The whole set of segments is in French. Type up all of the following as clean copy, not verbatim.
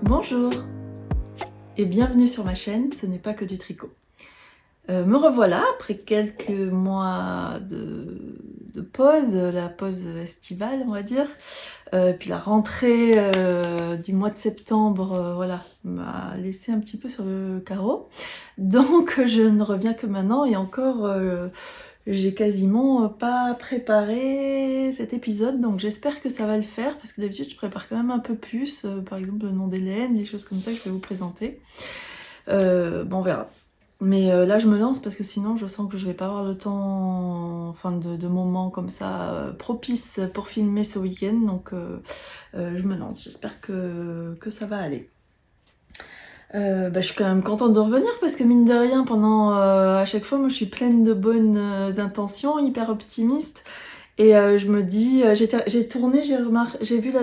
Bonjour et bienvenue sur ma chaîne, ce n'est pas que du tricot. Me revoilà après quelques mois de pause, la pause estivale on va dire, puis la rentrée du mois de septembre voilà, m'a laissé un petit peu sur le carreau. Donc je ne reviens que maintenant et encore j'ai quasiment pas préparé cet épisode, donc j'espère que ça va le faire parce que d'habitude je prépare quand même un peu plus, par exemple le nom d'Hélène, les choses comme ça que je vais vous présenter. Bon, on verra. Mais là je me lance parce que sinon je sens que je vais pas avoir le temps, enfin de moments comme ça propices pour filmer ce week-end, donc je me lance, j'espère que ça va aller. Je suis quand même contente de revenir parce que mine de rien, pendant à chaque fois, moi je suis pleine de bonnes intentions, hyper optimiste. Et je me dis, j'ai tourné, j'ai vu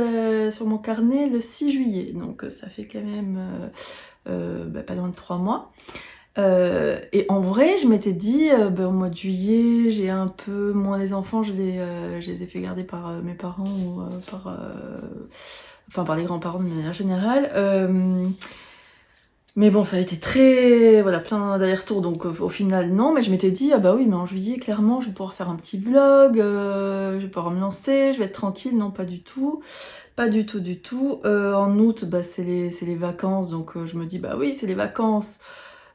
sur mon carnet le 6 juillet, donc ça fait quand même pas loin de 3 mois. Et en vrai, je m'étais dit, au mois de juillet, j'ai un peu moins les enfants, je les ai fait garder par mes parents ou par les grands-parents de manière générale. Mais bon, ça a été très, voilà, plein d'allers-retours, donc au final non, mais je m'étais dit, ah bah oui, mais en juillet, clairement, je vais pouvoir faire un petit vlog, je vais pouvoir me lancer, je vais être tranquille, non, pas du tout. Pas du tout, du tout. En août, c'est les vacances, donc je me dis, bah oui, c'est les vacances.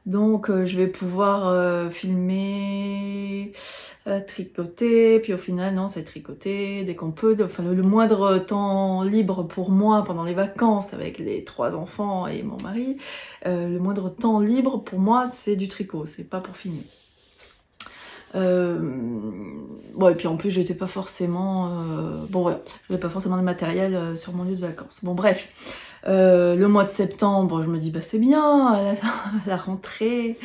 Donc je vais pouvoir filmer, tricoter, puis au final non, c'est tricoter dès qu'on peut, enfin le moindre temps libre pour moi pendant les vacances avec les 3 enfants et mon mari, le moindre temps libre pour moi c'est du tricot, c'est pas pour filmer. Bon, et puis en plus j'étais pas forcément bon voilà, j'avais pas forcément de matériel sur mon lieu de vacances. Bon bref, le mois de septembre je me dis bah c'est bien, la rentrée,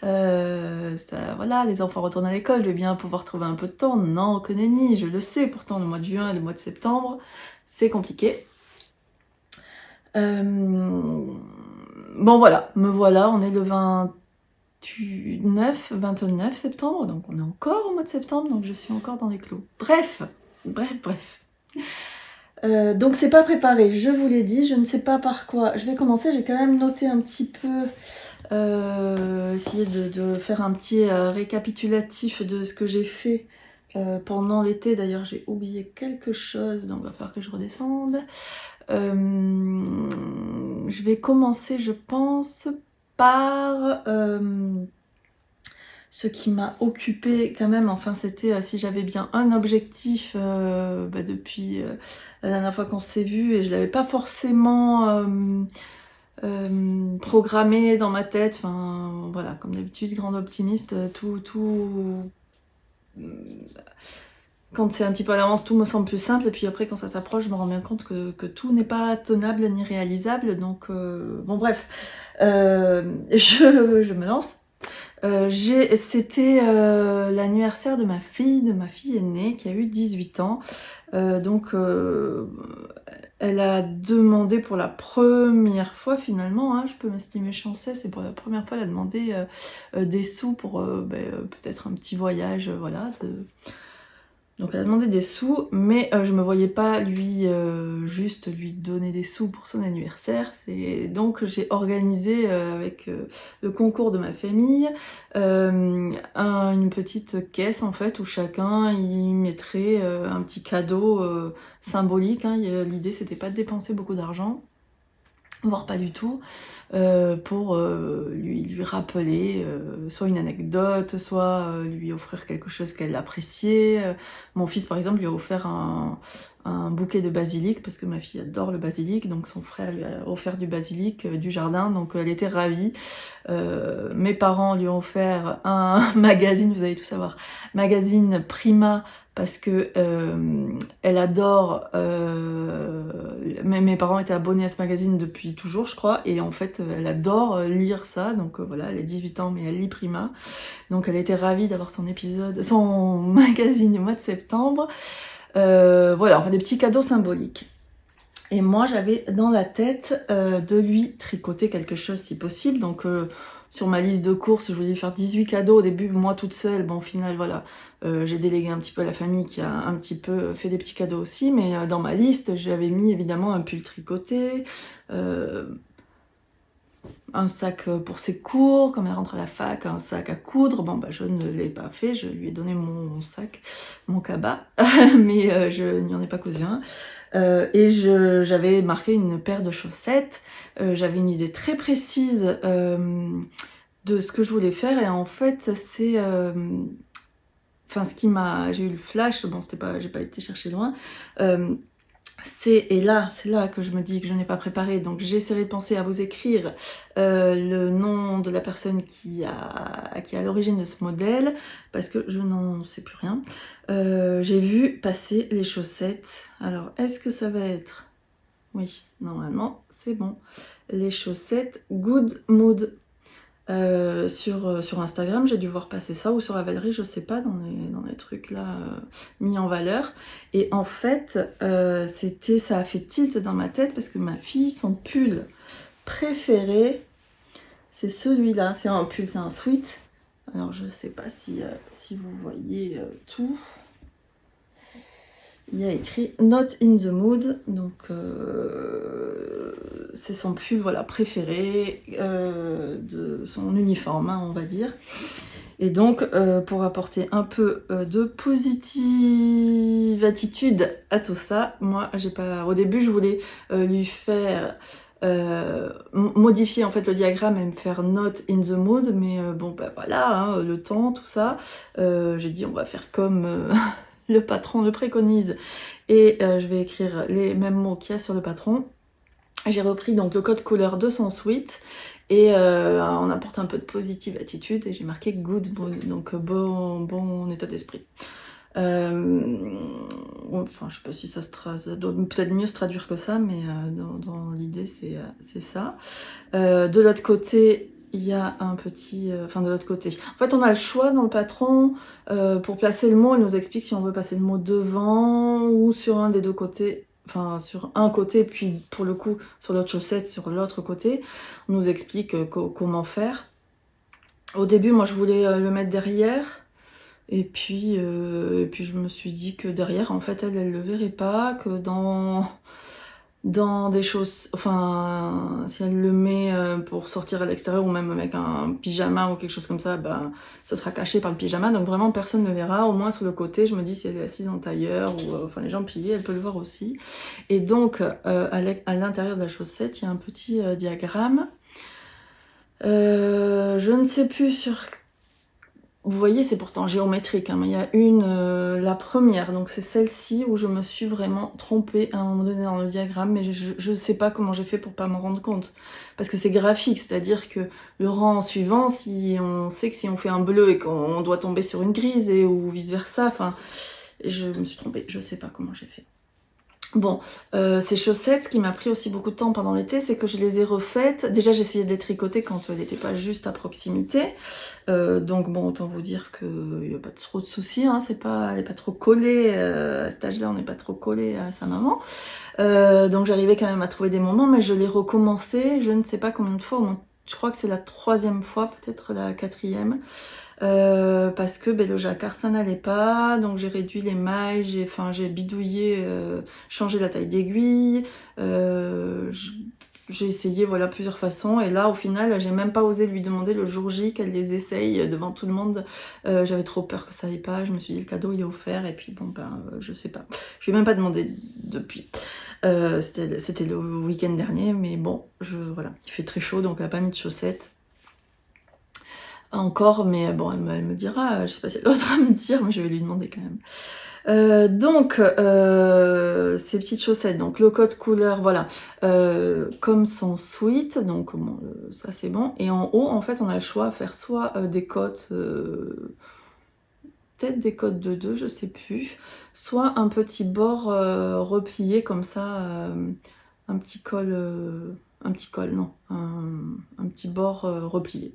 voilà, les enfants retournent à l'école, je vais bien pouvoir trouver un peu de temps. Non, que nenni, je le sais, pourtant le mois de juin et le mois de septembre c'est compliqué. Bon voilà, me voilà, on est le 29 septembre, donc on est encore au mois de septembre, donc je suis encore dans les clous. Bref. Donc c'est pas préparé, je vous l'ai dit, je ne sais pas par quoi je vais commencer. J'ai quand même noté un petit peu, essayer de faire un petit récapitulatif de ce que j'ai fait pendant l'été. D'ailleurs j'ai oublié quelque chose, donc il va falloir que je redescende. Je vais commencer, je pense, par ce qui m'a occupé quand même. Enfin, c'était si j'avais bien un objectif depuis la dernière fois qu'on s'est vu, et je l'avais pas forcément programmé dans ma tête. Enfin, voilà, comme d'habitude, grande optimiste, quand c'est un petit peu à l'avance, tout me semble plus simple, et puis après quand ça s'approche, je me rends bien compte que tout n'est pas tenable ni réalisable, donc bon bref, je me lance. C'était l'anniversaire de ma fille aînée qui a eu 18 ans, donc elle a demandé pour la première fois finalement, hein, je peux m'estimer chanceuse, c'est pour la première fois elle a demandé des sous pour peut-être un petit voyage, voilà. Donc elle a demandé des sous, mais je me voyais pas juste lui donner des sous pour son anniversaire. Donc j'ai organisé avec le concours de ma famille une petite caisse en fait où chacun y mettrait un petit cadeau symbolique, hein. L'idée c'était pas de dépenser beaucoup d'argent, voire pas du tout, pour lui rappeler soit une anecdote, soit lui offrir quelque chose qu'elle appréciait. Mon fils par exemple lui a offert un bouquet de basilic parce que ma fille adore le basilic, donc son frère lui a offert du basilic du jardin, donc elle était ravie. Mes parents lui ont offert un magazine, vous allez tout savoir, magazine Prima, parce que elle adore, mes parents étaient abonnés à ce magazine depuis toujours je crois, et en fait elle adore lire ça, donc voilà, elle a 18 ans mais elle lit Prima, donc elle était ravie d'avoir son magazine du mois de septembre. Voilà, enfin des petits cadeaux symboliques. Et moi j'avais dans la tête de lui tricoter quelque chose si possible, donc sur ma liste de courses, je voulais lui faire 18 cadeaux au début, moi toute seule. Bon, au final, voilà, j'ai délégué un petit peu à la famille qui a un petit peu fait des petits cadeaux aussi, mais dans ma liste, j'avais mis évidemment un pull tricoté, un sac pour ses cours, comme elle rentre à la fac, un sac à coudre. Bon, bah, je ne l'ai pas fait, je lui ai donné mon sac, mon cabas, mais je n'y en ai pas cousu un. Et j'avais marqué une paire de chaussettes. J'avais une idée très précise de ce que je voulais faire, et en fait, c'est... Enfin, j'ai eu le flash, bon, j'ai pas été chercher loin. C'est là que je me dis que je n'ai pas préparé, donc j'essaierai de penser à vous écrire le nom de la personne qui est à l'origine de ce modèle, parce que je n'en sais plus rien. J'ai vu passer les chaussettes. Alors, est-ce que ça va être... Oui, normalement, c'est bon. Les chaussettes Good Mood. Sur Instagram, j'ai dû voir passer ça, ou sur Ravelry, je sais pas, dans les trucs là mis en valeur. Et en fait, ça a fait tilt dans ma tête, parce que ma fille, son pull préféré, c'est celui-là. C'est un pull, c'est un sweat. Alors je sais pas si vous voyez tout. Il y a écrit Not in the mood, donc c'est son pull, voilà, préféré de son uniforme, hein, on va dire. Et donc pour apporter un peu de positive attitude à tout ça, moi au début je voulais lui faire modifier en fait le diagramme et me faire Not in the mood, mais bon bah voilà, hein, le temps, tout ça, j'ai dit on va faire comme le patron le préconise, et je vais écrire les mêmes mots qu'il y a sur le patron. J'ai repris donc le code couleur de son sweat, et on apporte un peu de positive attitude, et j'ai marqué good mood, donc bon état d'esprit. Enfin, je sais pas si ça doit peut-être mieux se traduire que ça, mais dans l'idée c'est ça. De l'autre côté, il y a un petit... de l'autre côté. En fait, on a le choix dans le patron pour placer le mot. Elle nous explique si on veut passer le mot devant ou sur un des deux côtés. Enfin, sur un côté, puis pour le coup, sur l'autre chaussette, sur l'autre côté. On nous explique comment faire. Au début, moi, je voulais le mettre derrière. Et puis je me suis dit que derrière, en fait, elle le verrait pas, que dans des choses, enfin, si elle le met pour sortir à l'extérieur, ou même avec un pyjama ou quelque chose comme ça, ben, ce sera caché par le pyjama, donc vraiment personne ne verra. Au moins sur le côté, je me dis, si elle est assise en tailleur, ou enfin les jambes pliées, elle peut le voir aussi. Et donc à l'intérieur de la chaussette, il y a un petit diagramme. Je ne sais plus sur... Vous voyez, c'est pourtant géométrique, hein, mais il y a la première, donc c'est celle-ci où je me suis vraiment trompée à un moment donné dans le diagramme, mais je sais pas comment j'ai fait pour pas m'en rendre compte. Parce que c'est graphique, c'est-à-dire que le rang suivant, si on sait que si on fait un bleu et qu'on doit tomber sur une grise, ou vice-versa, enfin, je me suis trompée, je sais pas comment j'ai fait. Bon, ces chaussettes, ce qui m'a pris aussi beaucoup de temps pendant l'été, c'est que je les ai refaites. Déjà, j'ai essayé de les tricoter quand elle n'était pas juste à proximité. Donc bon, autant vous dire qu'il n'y a pas trop de soucis, hein, elle n'est pas trop collée, à cet âge-là, on n'est pas trop collé à sa maman. Donc j'arrivais quand même à trouver des moments, mais je l'ai recommencé, je ne sais pas combien de fois, je crois que c'est la 3e fois, peut-être la 4e. Parce que le jacquard ça n'allait pas, donc j'ai réduit les mailles, j'ai bidouillé, changé la taille d'aiguille, j'ai essayé voilà plusieurs façons, et là au final j'ai même pas osé lui demander le jour J qu'elle les essaye devant tout le monde. J'avais trop peur que ça aille pas, je me suis dit le cadeau il est offert, et puis bon je sais pas, je lui ai même pas demandé depuis. C'était le week-end dernier, mais bon, voilà, il fait très chaud, donc elle a pas mis de chaussettes encore, mais bon, elle me dira, je sais pas si elle osera me dire, mais je vais lui demander quand même. Donc, ces petites chaussettes, donc le code couleur, voilà, comme son sweat, donc bon, ça c'est bon. Et en haut, en fait, on a le choix à faire soit des cotes, peut-être des cotes de 2, je sais plus, soit un petit bord replié comme ça, un petit col, non, un petit bord replié.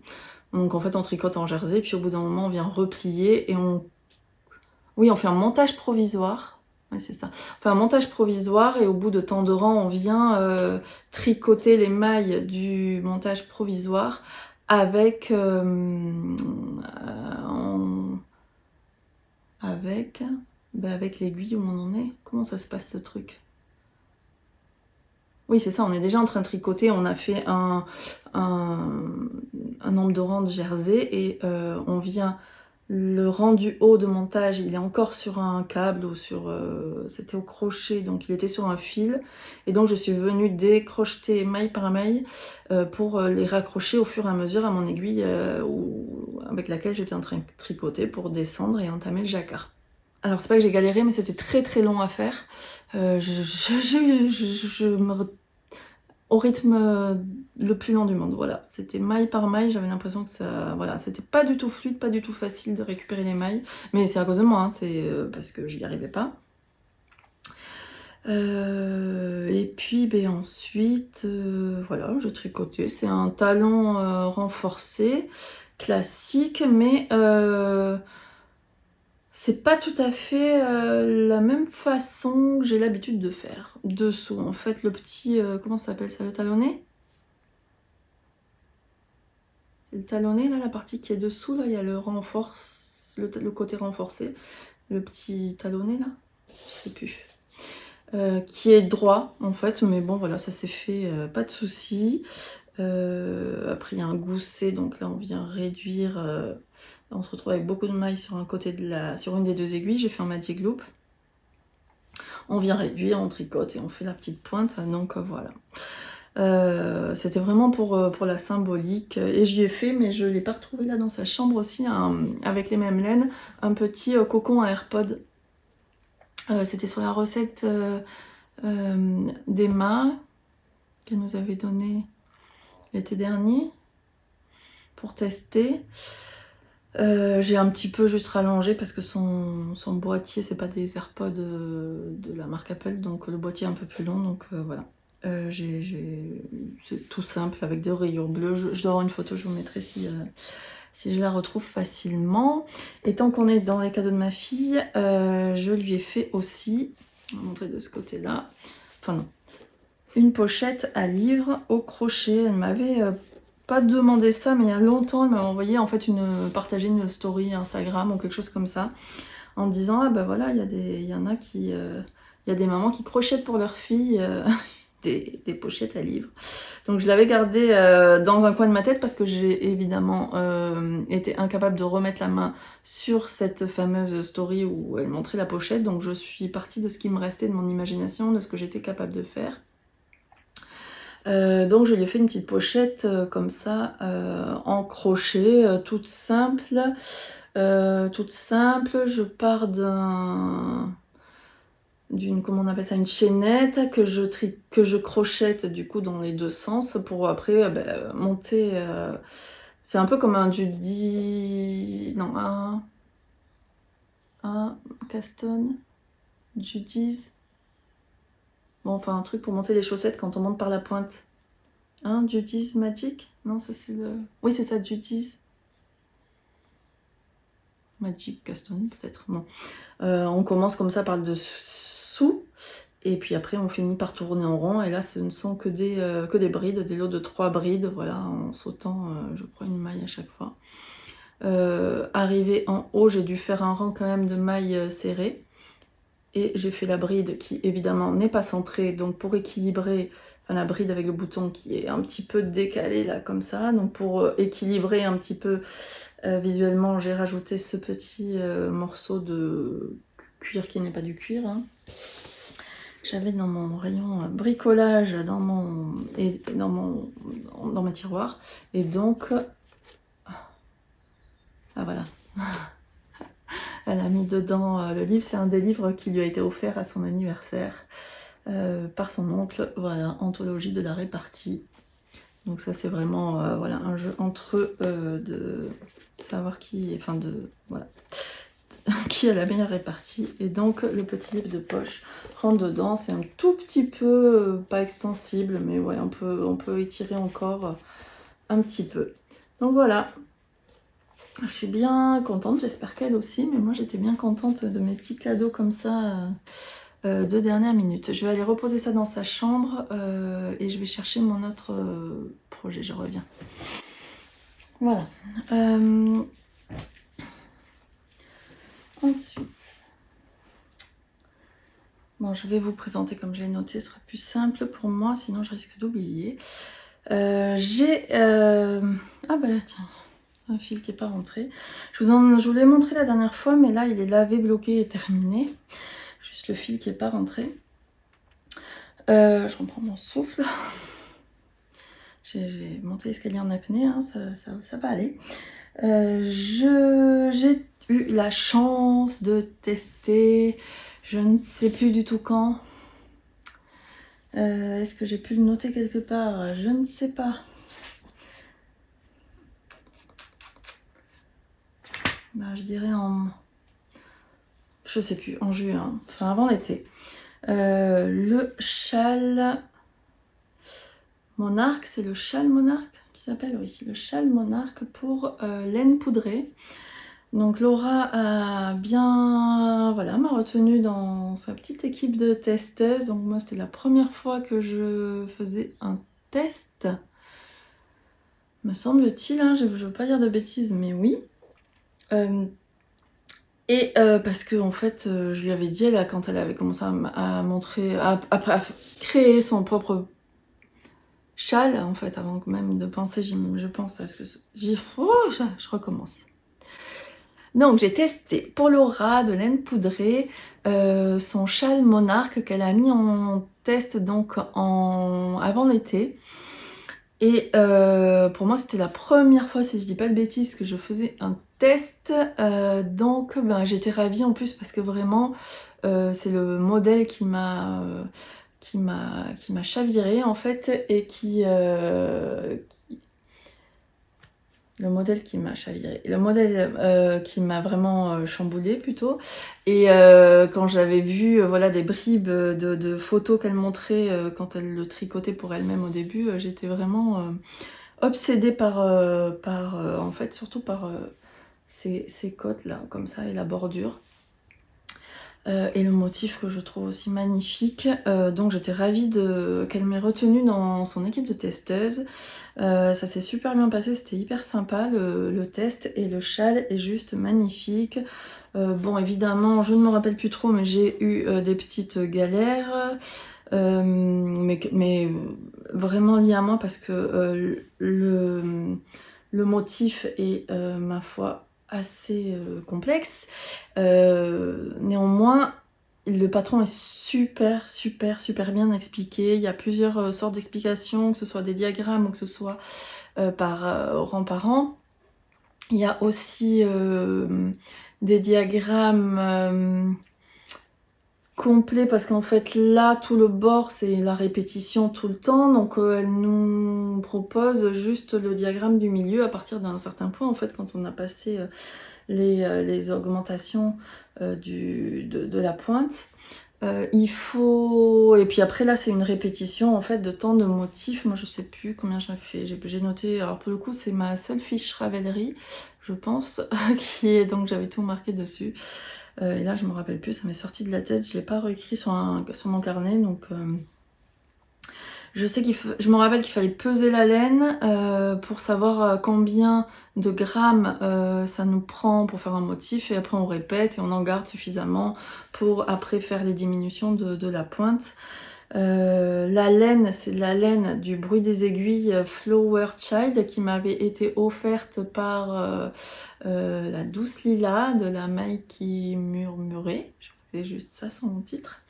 Donc en fait on tricote en jersey, puis au bout d'un moment on vient replier, et on fait un montage provisoire. Ouais, c'est ça. On fait un montage provisoire, et au bout de tant de rangs on vient tricoter les mailles du montage provisoire avec avec l'aiguille où on en est. Comment ça se passe ce truc? Oui, c'est ça, on est déjà en train de tricoter. On a fait un nombre de rangs de jersey et on vient le rang du haut de montage, il est encore sur un câble ou sur c'était au crochet, donc il était sur un fil et donc je suis venue décrocheter maille par maille pour les raccrocher au fur et à mesure à mon aiguille avec laquelle j'étais en train de tricoter pour descendre et entamer le jacquard. Alors c'est pas que j'ai galéré, mais c'était très très long à faire. Je me au rythme le plus lent du monde, voilà. C'était maille par maille, j'avais l'impression que ça... Voilà, c'était pas du tout fluide, pas du tout facile de récupérer les mailles. Mais c'est à cause de moi, hein, c'est parce que j'y arrivais pas. Et puis ben, ensuite, voilà, je tricotais. C'est un talon renforcé, classique, mais c'est pas tout à fait la même façon que j'ai l'habitude de faire. Dessous, en fait, le petit... comment ça s'appelle ça? Le talonnet? C'est le talonnet, là, la partie qui est dessous, là, il y a le le côté renforcé. Le petit talonnet, là, je sais plus. Qui est droit, en fait, mais bon, voilà, ça s'est fait, pas de soucis. Après, il y a un gousset, donc là, on vient réduire... on se retrouve avec beaucoup de mailles sur un côté sur une des deux aiguilles. J'ai fait un magic loop. On vient réduire, on tricote et on fait la petite pointe. Donc voilà. C'était vraiment pour la symbolique. Et j'y ai fait, mais je ne l'ai pas retrouvé là dans sa chambre aussi, avec les mêmes laines, un petit cocon à AirPod. C'était sur la recette d'Emma qu'elle nous avait donné l'été dernier pour tester. J'ai un petit peu juste rallongé parce que son boîtier, c'est pas des AirPods de la marque Apple, donc le boîtier est un peu plus long, donc voilà. C'est tout simple avec des rayures bleues. Je dois avoir une photo, je vous mettrai si je la retrouve facilement. Et tant qu'on est dans les cadeaux de ma fille, je lui ai fait aussi, on va montrer de ce côté-là, enfin non, une pochette à livres au crochet. Elle m'avait pas demandé ça, mais il y a longtemps, elle m'a envoyé en fait partager une story Instagram ou quelque chose comme ça, en disant ah ben voilà, il y en a qui, il y a des mamans qui crochettent pour leurs filles des pochettes à livres. Donc je l'avais gardé dans un coin de ma tête parce que j'ai évidemment été incapable de remettre la main sur cette fameuse story où elle montrait la pochette. Donc je suis partie de ce qui me restait de mon imagination, de ce que j'étais capable de faire. Donc je lui ai fait une petite pochette comme ça en crochet, toute simple. Je pars d'une, comment on appelle ça, une chaînette que je crochette du coup dans les deux sens pour après monter. C'est un peu comme un Judy, non, un Caston, Judy's. Bon, enfin un truc pour monter les chaussettes quand on monte par la pointe. Hein, Judy's Magic? Non, ça c'est le... Oui, c'est ça, Judy's Magic Caston, peut-être. Bon. On commence comme ça par le dessous, et puis après on finit par tourner en rond, et là ce ne sont que des brides, des lots de 3 brides, voilà, en sautant, je crois, une maille à chaque fois. Arrivé en haut, j'ai dû faire un rang quand même de mailles serrées. Et j'ai fait la bride qui évidemment n'est pas centrée, donc pour équilibrer, enfin la bride avec le bouton qui est un petit peu décalé là comme ça, donc pour équilibrer un petit peu visuellement, j'ai rajouté ce petit morceau de cuir qui n'est pas du cuir. Hein. J'avais dans mon rayon bricolage dans ma tiroir, et donc ah voilà. Elle a mis dedans le livre, c'est un des livres qui lui a été offert à son anniversaire par son oncle, voilà, Anthologie de la répartie. Donc ça c'est vraiment voilà, un jeu entre eux de savoir qui, enfin de, voilà, qui a la meilleure répartie. Et donc le petit livre de poche rentre dedans, c'est un tout petit peu, pas extensible, mais ouais, on peut étirer encore un petit peu. Donc voilà. Je suis bien contente, j'espère qu'elle aussi, mais moi j'étais bien contente de mes petits cadeaux comme ça de dernière minute. Je vais aller reposer ça dans sa chambre et je vais chercher mon autre projet, je reviens. Voilà. Ensuite, bon, je vais vous présenter comme je l'ai noté, ce sera plus simple pour moi, sinon je risque d'oublier. J'ai... Ah bah là, tiens, un fil qui n'est pas rentré. Je vous l'ai montré la dernière fois, mais là, il est lavé, bloqué et terminé. Juste le fil qui n'est pas rentré. Je reprends mon souffle. J'ai monté l'escalier en apnée, hein, ça va aller. J'ai eu la chance de tester, je ne sais plus du tout quand. Est-ce que j'ai pu le noter quelque part? Je ne sais pas. Ben, je dirais en... Je sais plus, en juin, enfin avant l'été. Le châle monarque, c'est le châle monarque qui s'appelle, oui, le châle monarque pour laine poudrée. Donc Laura a bien, voilà, m'a retenue dans sa petite équipe de testeuses. Donc moi c'était la première fois que je faisais un test, me semble-t-il, hein, je ne veux pas dire de bêtises, mais oui. Parce que en fait, je lui avais dit, là, quand elle avait commencé à montrer, à créer son propre châle, en fait, avant même de penser, je pense à ce que je recommence. Donc j'ai testé pour Laura de laine poudrée son châle monarque qu'elle a mis en test donc avant l'été. Et pour moi c'était la première fois, si je dis pas de bêtises, que je faisais un test. Donc ben, j'étais ravie en plus parce que vraiment c'est le modèle qui m'a chaviré en fait et le modèle qui m'a chaviré, le modèle qui m'a vraiment chamboulé plutôt. Et quand j'avais vu voilà, des bribes de photos qu'elle montrait quand elle le tricotait pour elle-même au début, j'étais vraiment obsédée par en fait, surtout par ces côtes là, comme ça, et la bordure. Et le motif que je trouve aussi magnifique. Donc j'étais ravie qu'elle m'ait retenue dans son équipe de testeuses. Ça s'est super bien passé, c'était hyper sympa le test, et le châle est juste magnifique. Bon évidemment je ne me rappelle plus trop, mais j'ai eu des petites galères. Mais vraiment liées à moi parce que le motif est ma foi assez complexe. Néanmoins, le patron est super bien expliqué. Il y a plusieurs sortes d'explications, que ce soit des diagrammes ou que ce soit par rang par rang. Il y a aussi des diagrammes complets parce qu'en fait là tout le bord c'est la répétition tout le temps, donc elle nous propose juste le diagramme du milieu à partir d'un certain point, en fait, quand on a passé les augmentations de la pointe. Il faut... Et puis après là c'est une répétition en fait de tant de motifs. Moi je sais plus combien j'ai fait, j'ai noté, alors pour le coup c'est ma seule fiche Ravelry je pense, qui est, donc j'avais tout marqué dessus. Et là je me rappelle plus, ça m'est sorti de la tête, je l'ai pas réécrit sur mon carnet, donc je sais je me rappelle qu'il fallait peser la laine pour savoir combien de grammes ça nous prend pour faire un motif, et après on répète et on en garde suffisamment pour après faire les diminutions de la pointe. La laine, c'est la laine du bruit des aiguilles Flower Child qui m'avait été offerte par la douce Lila de la maille qui murmurait. Je crois que c'est juste ça son titre.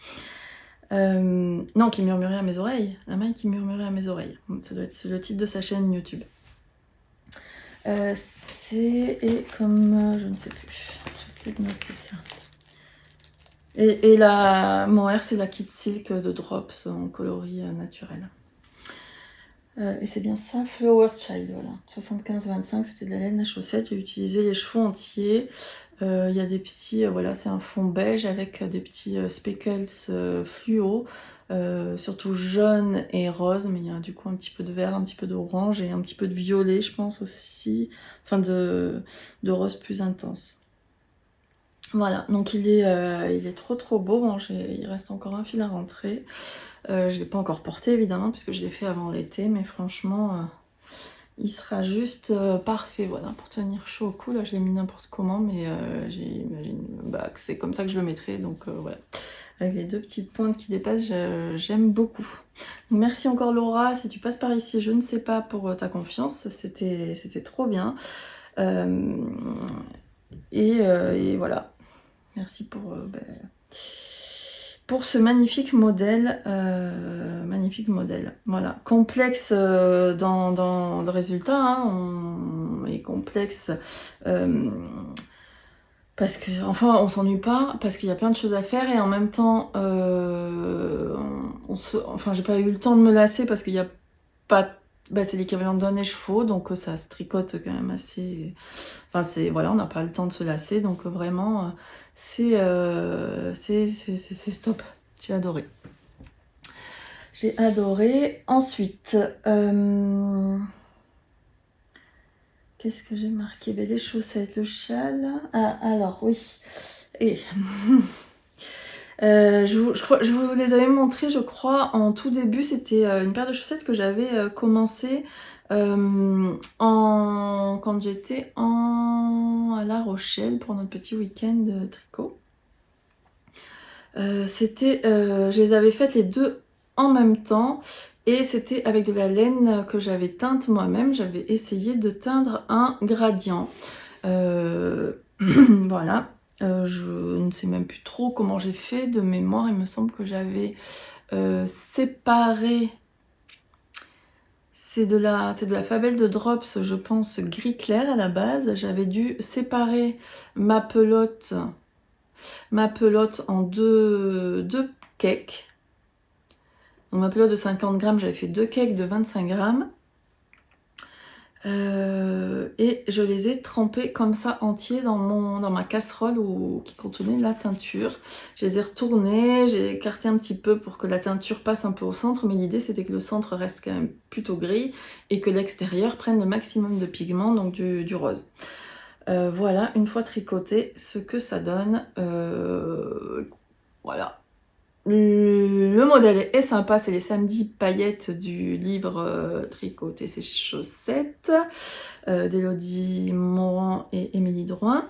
Non, qui murmurait à mes oreilles. La maille qui murmurait à mes oreilles. Ça doit être le titre de sa chaîne YouTube. Et comme... je ne sais plus. Je vais peut-être noter ça. Et mon R, c'est la Kit Silk de Drops en coloris naturel. Et c'est bien ça, Flower Child, voilà. 75-25, c'était de la laine à chaussette. J'ai utilisé les chevaux entiers. Il y a des petits, voilà, c'est un fond beige avec des petits speckles fluo, surtout jaune et rose, mais il y a du coup un petit peu de vert, un petit peu d'orange et un petit peu de violet, je pense aussi, enfin de rose plus intense. Voilà, donc il est trop beau. Bon, il reste encore un fil à rentrer. Je ne l'ai pas encore porté évidemment puisque je l'ai fait avant l'été, mais franchement il sera juste parfait, voilà, pour tenir chaud au cou. Là, je l'ai mis n'importe comment, mais j'imagine que c'est comme ça que je le mettrai, donc voilà. Avec les deux petites pointes qui dépassent, j'aime beaucoup. Donc, merci encore Laura, si tu passes par ici, je ne sais pas, pour ta confiance, c'était trop bien. Et voilà, merci pour ce magnifique modèle, voilà, complexe dans le résultat, hein, on est complexe parce que, enfin, on s'ennuie pas, parce qu'il y a plein de choses à faire, et en même temps, enfin, j'ai pas eu le temps de me lasser, parce qu'il y a pas, c'est l'équivalent d'un écheveau, donc ça se tricote quand même assez, enfin, voilà, on n'a pas le temps de se lasser, donc vraiment, c'est stop, j'ai adoré. J'ai adoré. Ensuite, qu'est-ce que j'ai marqué? Les chaussettes, le châle. Ah, alors, oui. Et je vous les avais montrées, je crois, en tout début. C'était une paire de chaussettes que j'avais commencé quand j'étais à La Rochelle pour notre petit week-end de tricot. Je les avais faites les deux en même temps, et c'était avec de la laine que j'avais teinte moi-même. J'avais essayé de teindre un gradient. Voilà. Je ne sais même plus trop comment j'ai fait de mémoire. Il me semble que j'avais séparé. C'est de la Fabelle de Drops, je pense, gris clair à la base. J'avais dû séparer ma pelote en deux cakes. Donc ma pelote de 50 grammes, j'avais fait 2 cakes de 25 grammes. Et je les ai trempés comme ça entiers dans ma casserole qui contenait la teinture. Je les ai retournés, j'ai écarté un petit peu pour que la teinture passe un peu au centre, mais l'idée c'était que le centre reste quand même plutôt gris et que l'extérieur prenne le maximum de pigment, donc du rose. Voilà, une fois tricoté, ce que ça donne. Voilà. Le modèle est sympa, c'est les samedis paillettes du livre Tricoter ses chaussettes d'Élodie Morand et Émilie Drouin.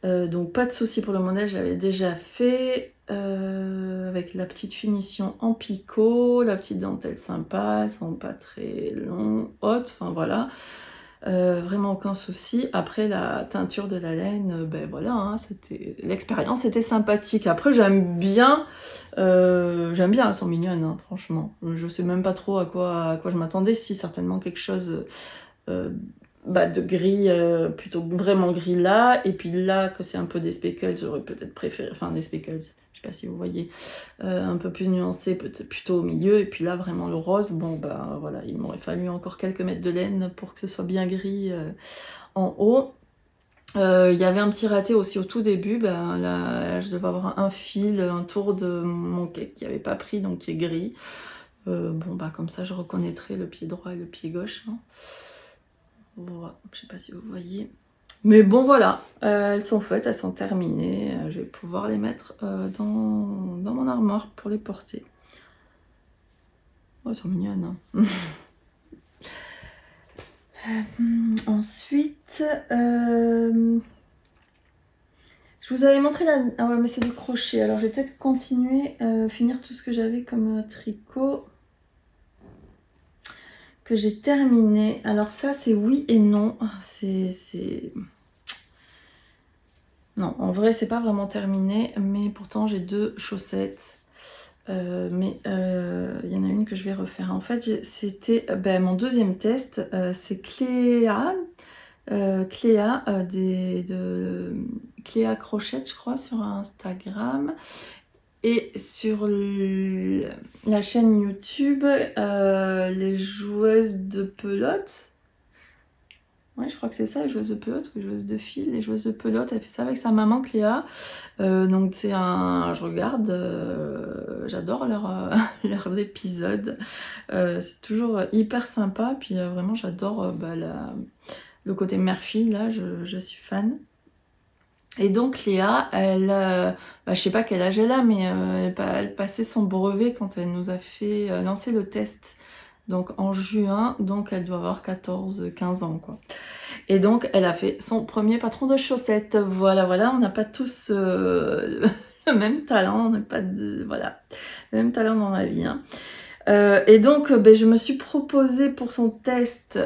Donc pas de souci pour le modèle, je l'avais déjà fait avec la petite finition en picot, la petite dentelle sympa, elles sont pas très longues, hautes, enfin voilà. Vraiment aucun souci. Après la teinture de la laine, voilà, hein, l'expérience était sympathique. Après j'aime bien, elles sont mignonnes, hein, franchement. Je sais même pas trop à quoi je m'attendais, si certainement quelque chose de gris, plutôt vraiment gris là, et puis là que c'est un peu des speckles, j'aurais peut-être préféré, enfin des speckles, je sais pas si vous voyez, un peu plus nuancé, peut-être plutôt au milieu, et puis là vraiment le rose, voilà, il m'aurait fallu encore quelques mètres de laine pour que ce soit bien gris en haut. Il y avait un petit raté aussi au tout début, là, je devais avoir un fil, un tour de mon cake qui avait pas pris, donc qui est gris. Comme ça je reconnaîtrai le pied droit et le pied gauche, hein. Voilà, je sais pas si vous voyez. Mais bon voilà, elles sont faites, elles sont terminées. Je vais pouvoir les mettre dans mon armoire pour les porter. Oh, elles sont mignonnes, hein. Ensuite, je vous avais montré la... Ah ouais, mais c'est du crochet. Alors je vais peut-être continuer, finir tout ce que j'avais comme tricot que j'ai terminé. Alors ça, c'est oui et non. Non, en vrai, c'est pas vraiment terminé, mais pourtant j'ai 2 chaussettes. Mais il y en a une que je vais refaire. En fait, c'était mon deuxième test. C'est Cléa Cléa Crochette, je crois, sur Instagram. Et sur la chaîne YouTube, les joueuses de pelote. Ouais, je crois que c'est ça, les joueuses de pelote ou les joueuses de fil. Les joueuses de pelote, elle fait ça avec sa maman Cléa. Donc c'est je regarde, j'adore leurs épisodes. C'est toujours hyper sympa. Puis vraiment, j'adore le côté mère-fille, là, je suis fan. Et donc Léa, je sais pas quel âge elle a, mais elle passait son brevet quand elle nous a fait lancer le test donc en juin, donc elle doit avoir 14-15 ans quoi. Et donc elle a fait son premier patron de chaussettes. Voilà, on n'a pas tous le même talent, on n'a pas de... Voilà, le même talent dans la vie. Hein. Et donc je me suis proposée pour son test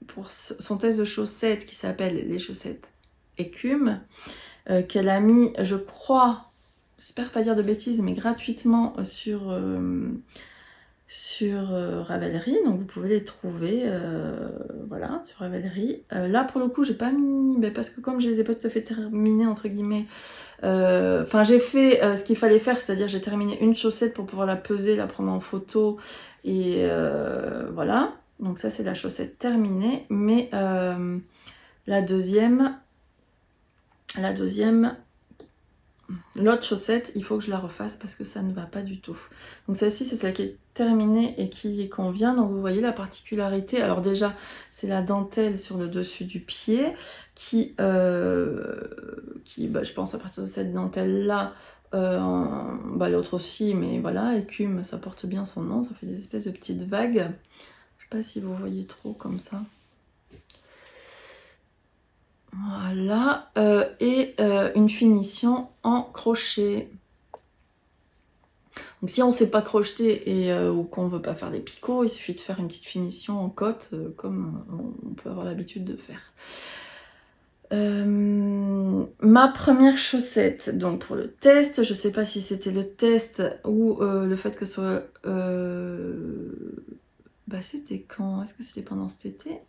pour son test de chaussettes qui s'appelle les chaussettes écume, qu'elle a mis, je crois, j'espère pas dire de bêtises, mais gratuitement sur Ravelry, donc vous pouvez les trouver voilà, sur Ravelry. Là pour le coup j'ai pas mis, parce que comme je les ai pas tout à fait terminées entre guillemets, enfin j'ai fait ce qu'il fallait faire, c'est-à-dire j'ai terminé une chaussette pour pouvoir la peser, la prendre en photo, et voilà, donc ça c'est la chaussette terminée, mais la deuxième, l'autre chaussette, il faut que je la refasse parce que ça ne va pas du tout. Donc celle-ci, c'est celle qui est terminée et qui convient. Donc vous voyez la particularité. Alors déjà, c'est la dentelle sur le dessus du pied qui je pense à partir de cette dentelle-là, l'autre aussi, mais voilà, écume, ça porte bien son nom. Ça fait des espèces de petites vagues. Je ne sais pas si vous voyez trop comme ça. Voilà, et une finition en crochet. Donc si on ne sait pas crocheter ou qu'on ne veut pas faire des picots, il suffit de faire une petite finition en côte comme on peut avoir l'habitude de faire. Ma première chaussette, donc pour le test, je ne sais pas si c'était le test ou le fait que ce soit... c'était quand? Est-ce que c'était pendant cet été?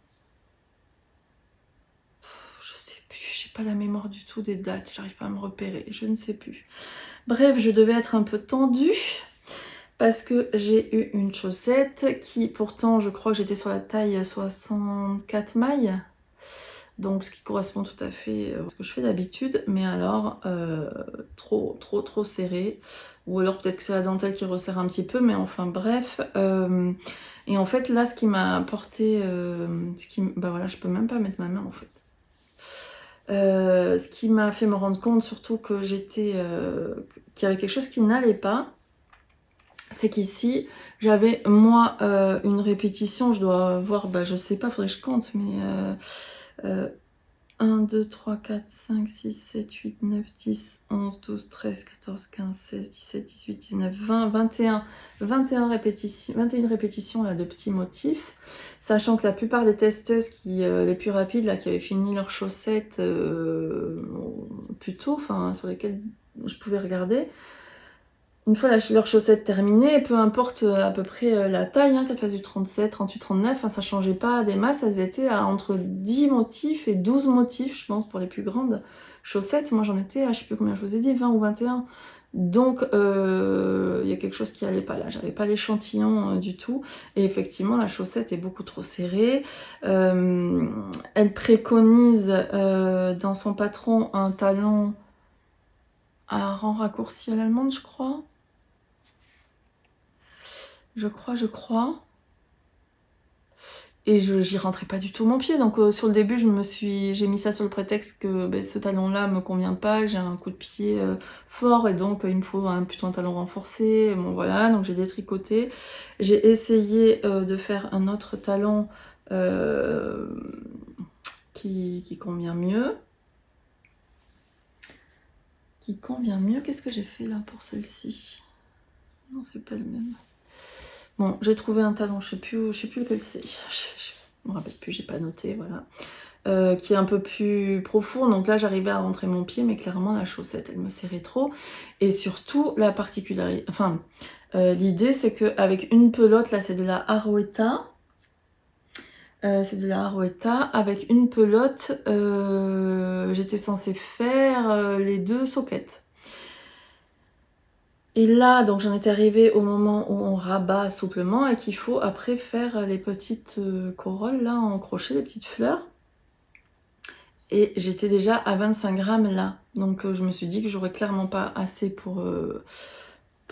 Pas la mémoire du tout des dates, j'arrive pas à me repérer, je ne sais plus. Bref, je devais être un peu tendue parce que j'ai eu une chaussette qui pourtant, je crois que j'étais sur la taille 64 mailles, donc ce qui correspond tout à fait à ce que je fais d'habitude, mais alors trop serré, ou alors peut-être que c'est la dentelle qui resserre un petit peu, mais enfin bref. Et en fait là, ce qui m'a apporté, voilà, je peux même pas mettre ma main en fait. Ce qui m'a fait me rendre compte surtout que qu'il y avait quelque chose qui n'allait pas, c'est qu'ici j'avais moi une répétition, je dois voir, je sais pas, faudrait que je compte, mais 1, 2, 3, 4, 5, 6, 7, 8, 9, 10, 11, 12, 13, 14, 15, 16, 17, 18, 19, 20, 21 répétitions, 21 répétitions là, de petits motifs, sachant que la plupart des testeuses les plus rapides là, qui avaient fini leurs chaussettes plus tôt, sur lesquelles je pouvais regarder, une fois leurs chaussettes terminées, peu importe à peu près la taille, qu'elles fassent du 37, 38, 39, ça changeait pas des masses, elles étaient à entre 10 motifs et 12 motifs, je pense, pour les plus grandes chaussettes. Moi j'en étais à, je sais plus combien je vous ai dit, 20 ou 21. Donc il y a quelque chose qui allait pas là, j'avais pas l'échantillon du tout, et effectivement la chaussette est beaucoup trop serrée. Elle préconise dans son patron un talon à rang raccourci à l'allemande, je crois. Je crois. Et j'y rentrais pas du tout mon pied. Donc sur le début, j'ai mis ça sur le prétexte que ce talon-là me convient pas, que j'ai un coup de pied fort et donc il me faut plutôt un talon renforcé. Bon voilà, donc j'ai détricoté. J'ai essayé de faire un autre talon qui convient mieux. Qu'est-ce que j'ai fait là pour celle-ci? Non, c'est pas le même. Bon, j'ai trouvé un talon, je sais plus lequel c'est. Je me rappelle plus, j'ai pas noté, voilà. Qui est un peu plus profond. Donc là, j'arrivais à rentrer mon pied, mais clairement, la chaussette, elle me serrait trop. Et surtout, la particularité... l'idée, c'est qu'avec une pelote, là, c'est de la Arouetta. Avec une pelote, j'étais censée faire les 2 soquettes. Et là, donc j'en étais arrivée au moment où on rabat souplement et qu'il faut après faire les petites corolles là en crochet, les petites fleurs. Et j'étais déjà à 25 grammes là. Donc je me suis dit que j'aurais clairement pas assez pour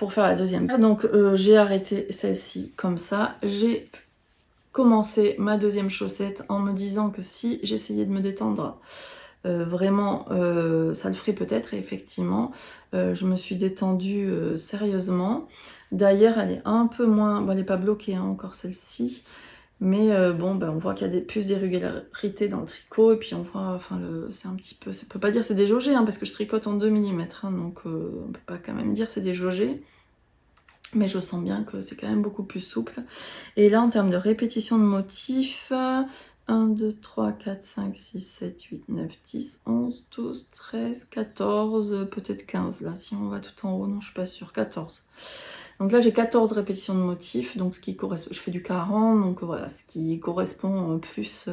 faire la deuxième. Donc j'ai arrêté celle-ci comme ça. J'ai commencé ma deuxième chaussette en me disant que si j'essayais de me détendre, vraiment, ça le ferait peut-être. Et effectivement, je me suis détendue sérieusement. D'ailleurs, elle est un peu moins... Bon, elle n'est pas bloquée, hein, encore celle-ci. Mais bon, ben, on voit qu'il y a plus d'irrégularités dans le tricot. Et puis on voit, enfin, c'est un petit peu... Ça peut pas dire c'est déjaugé, hein, parce que je tricote en 2 mm. Hein, donc on peut pas quand même dire c'est déjaugé. Mais je sens bien que c'est quand même beaucoup plus souple. Et là, en termes de répétition de motifs, 1, 2, 3, 4, 5, 6, 7, 8, 9, 10, 11, 12, 13, 14, peut-être 15. Là, si on va tout en haut, non, je suis pas sûre, 14. Donc là, j'ai 14 répétitions de motifs, donc ce qui correspond, je fais du 40, donc voilà, ce qui correspond plus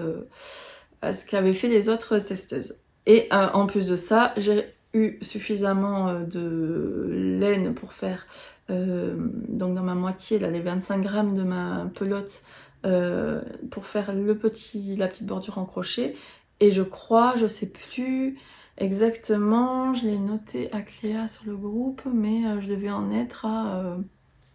à ce qu'avaient fait les autres testeuses. Et en plus de ça, j'ai eu suffisamment de laine pour faire, donc dans ma moitié, là, les 25 grammes de ma pelote, pour faire la petite bordure en crochet. Et je crois, je sais plus exactement, je l'ai noté à Cléa sur le groupe, mais je devais en être à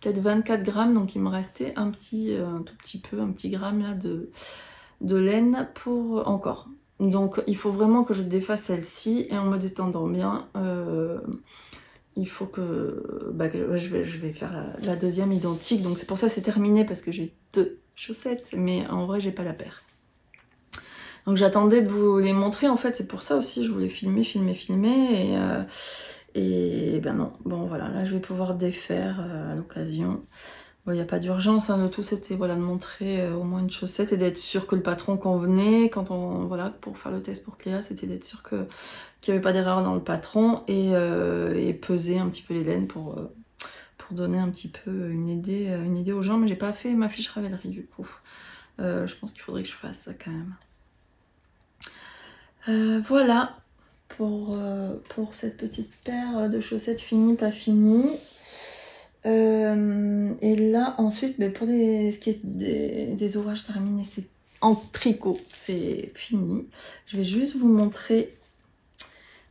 peut-être 24 grammes, donc il me restait un tout petit peu, un petit gramme là de laine pour encore. Donc il faut vraiment que je défasse celle-ci, et en me détendant bien, il faut que, je vais faire la deuxième identique. Donc c'est pour ça que c'est terminé, parce que j'ai 2 chaussettes, mais en vrai j'ai pas la paire. Donc j'attendais de vous les montrer, en fait, c'est pour ça aussi je voulais filmer, et ben non. Bon voilà, là je vais pouvoir défaire à l'occasion. Bon, il n'y a pas d'urgence, hein, le tout c'était voilà, de montrer au moins une chaussette et d'être sûr que le patron convenait. Quand voilà, pour faire le test pour Cléa, c'était d'être sûr qu'il n'y avait pas d'erreur dans le patron, et peser un petit peu les laines pour donner un petit peu une idée aux gens. Mais j'ai pas fait ma fiche Ravelry du coup. Je pense qu'il faudrait que je fasse ça quand même. Voilà pour cette petite paire de chaussettes finies, pas finies. Et là ensuite, pour ce qui est des ouvrages terminés, c'est en tricot, c'est fini. Je vais juste vous montrer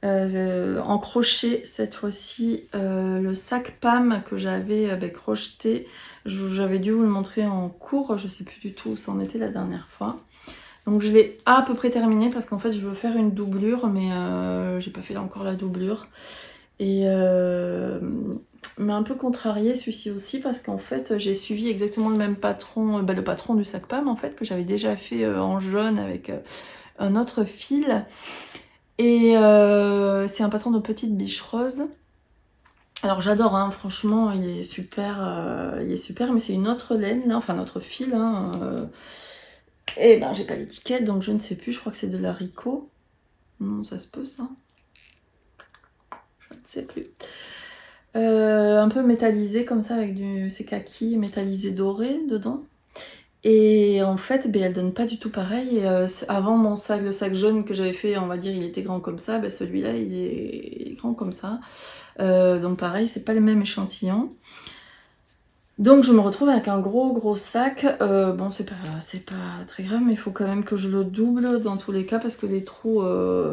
en crochet cette fois-ci le sac Pam que j'avais crocheté. J'avais dû vous le montrer en cours, je sais plus du tout où ça en était la dernière fois. Donc je l'ai à peu près terminé, parce qu'en fait je veux faire une doublure, mais j'ai pas fait là encore la doublure. Et m'a un peu contrariée celui-ci aussi, parce qu'en fait j'ai suivi exactement le même patron, le patron du sac Pam en fait, que j'avais déjà fait en jaune avec un autre fil. Et c'est un patron de petite biche rose. Alors j'adore, hein, franchement il est super, mais c'est une autre laine, hein, enfin notre fil, hein, et ben j'ai pas l'étiquette, donc je ne sais plus, je crois que c'est de l'haricot. Non, ça se peut ça, je ne sais plus. Un peu métallisé comme ça, avec c'est kaki métallisé doré dedans. Et en fait, elle donne pas du tout pareil. Et, avant mon sac, le sac jaune que j'avais fait, on va dire, il était grand comme ça. Celui-là, il est grand comme ça. Donc pareil, c'est pas le même échantillon. Donc je me retrouve avec un gros sac. Bon, c'est pas très grave, mais il faut quand même que je le double dans tous les cas, parce que les trous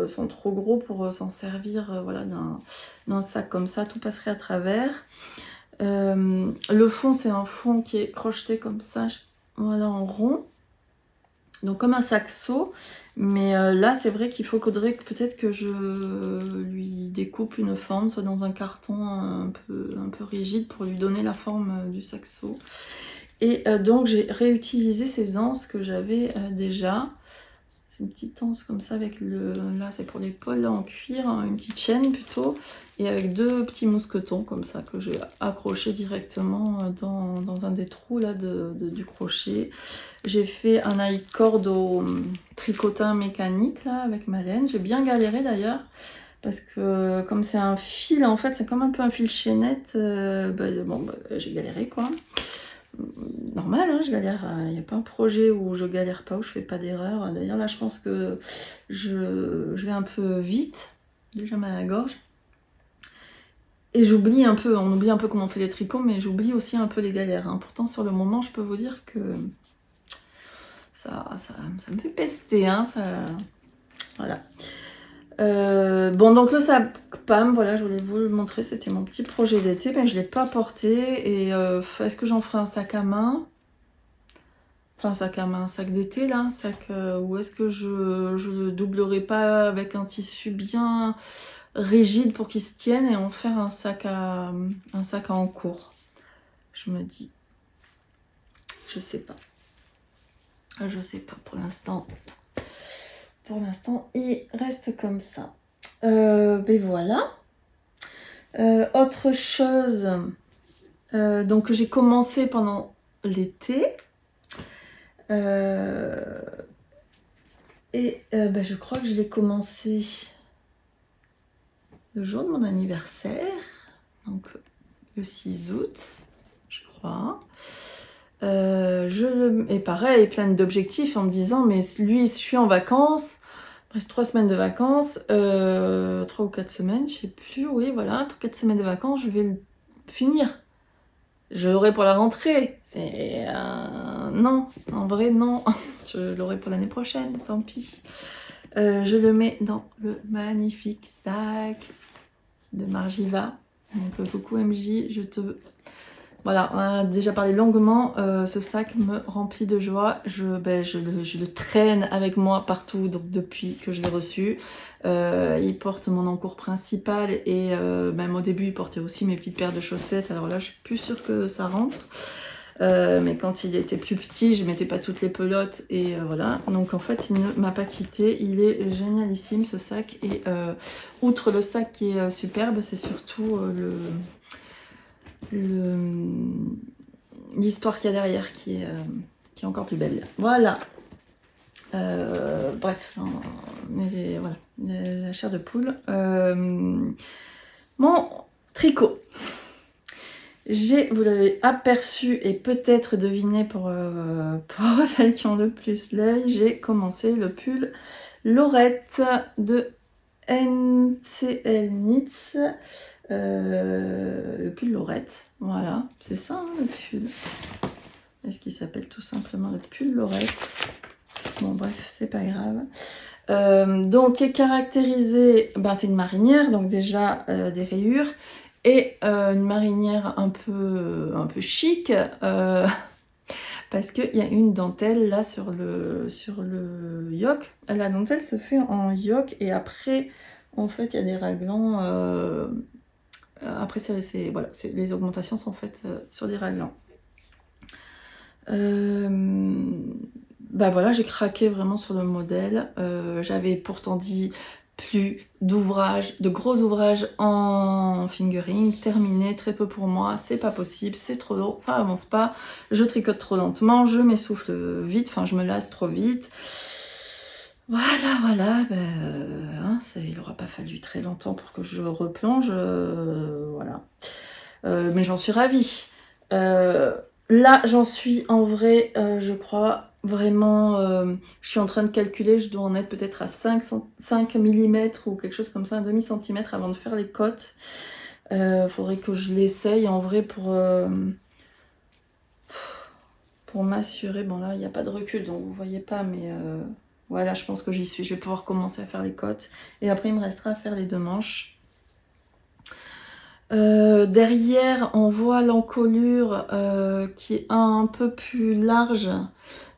sont trop gros pour s'en servir, voilà, d'un sac comme ça. Tout passerait à travers. Le fond, c'est un fond qui est crocheté comme ça, voilà, en rond. Donc comme un saxo, mais là c'est vrai qu'il faudrait peut-être que je lui découpe une forme, soit dans un carton un peu rigide, pour lui donner la forme du saxo. Et donc j'ai réutilisé ces anses que j'avais déjà. C'est une petite anse comme ça avec là c'est pour l'épaule en cuir, hein, une petite chaîne plutôt, et avec 2 petits mousquetons comme ça que j'ai accroché directement dans un des trous là du crochet. J'ai fait un high-cord au tricotin mécanique là avec ma laine. J'ai bien galéré d'ailleurs, parce que comme c'est un fil, en fait c'est comme un peu un fil chaînette, j'ai galéré quoi. Normal, hein, je galère. Il n'y a pas un projet où je galère pas, où je fais pas d'erreur. D'ailleurs là je pense que je vais un peu vite, déjà mal à la gorge. Et j'oublie un peu, on oublie un peu comment on fait les tricots, mais j'oublie aussi un peu les galères, hein. Pourtant sur le moment je peux vous dire que ça me fait pester, hein, ça... Voilà. Bon, donc le sac Pam, voilà, je voulais vous le montrer, c'était mon petit projet d'été, mais je ne l'ai pas porté. Et est-ce que j'en ferai un sac à main? enfin un sac à main, un sac d'été là, un sac où est-ce que je le doublerai pas avec un tissu bien rigide pour qu'il se tienne et en faire un sac à encours. Je me dis, je sais pas. Je sais pas pour l'instant. Pour l'instant, il reste comme ça. Ben voilà. Autre chose, donc j'ai commencé pendant l'été. Ben, je crois que je l'ai commencé le jour de mon anniversaire, donc le 6 août, je crois. Et pareil, plein d'objectifs en me disant, mais lui, je suis en vacances, il reste 3 semaines de vacances, 3 ou 4 semaines, je sais plus, oui, voilà, 4 semaines de vacances, je vais le finir. Je l'aurai pour la rentrée. Non, en vrai, non. Je l'aurai pour l'année prochaine, tant pis. Je le mets dans le magnifique sac de Margiva. Donc, coucou MJ, je te... Voilà, on a déjà parlé longuement. Ce sac me remplit de joie. Je le traîne avec moi partout, donc depuis que je l'ai reçu. Il porte mon encours principal et même au début, il portait aussi mes petites paires de chaussettes. Alors là, je suis plus sûre que ça rentre. Mais quand il était plus petit, je mettais pas toutes les pelotes et voilà. Donc en fait, il ne m'a pas quitté. Il est génialissime ce sac. Et outre le sac qui est superbe, c'est surtout l'histoire qu'il y a derrière qui est encore plus belle. Voilà. Bref, voilà, la chair de poule. Mon tricot. Vous l'avez aperçu et peut-être deviné pour celles qui ont le plus l'œil, j'ai commencé le pull Laurette de NCL Knits. Le pull Laurette, voilà, c'est ça hein, le pull. Est-ce qu'il s'appelle tout simplement le pull Laurette? Bon bref, c'est pas grave. Donc qui est caractérisé, c'est une marinière, donc déjà des rayures et une marinière un peu chic parce qu'il y a une dentelle là sur le yoke. La dentelle se fait en yoke et après en fait il y a des raglans. Après voilà, les augmentations sont faites sur des raglans. Voilà, j'ai craqué vraiment sur le modèle. J'avais pourtant dit plus d'ouvrages, de gros ouvrages en fingering, terminé, très peu pour moi, c'est pas possible, c'est trop lourd, ça avance pas, je tricote trop lentement, je m'essouffle vite, enfin je me lasse trop vite. Voilà, il aura pas fallu très longtemps pour que je replonge, voilà. Mais j'en suis ravie. Là, j'en suis en vrai, je crois, vraiment, je suis en train de calculer, je dois en être peut-être à 5 mm ou quelque chose comme ça, un demi-centimètre avant de faire les côtes. Faudrait que je l'essaye en vrai pour m'assurer. Bon là, il n'y a pas de recul, donc vous voyez pas, mais voilà, je pense que j'y suis. Je vais pouvoir commencer à faire les côtes. Et après, il me restera à faire les 2 manches. Derrière, on voit l'encolure qui est un peu plus large.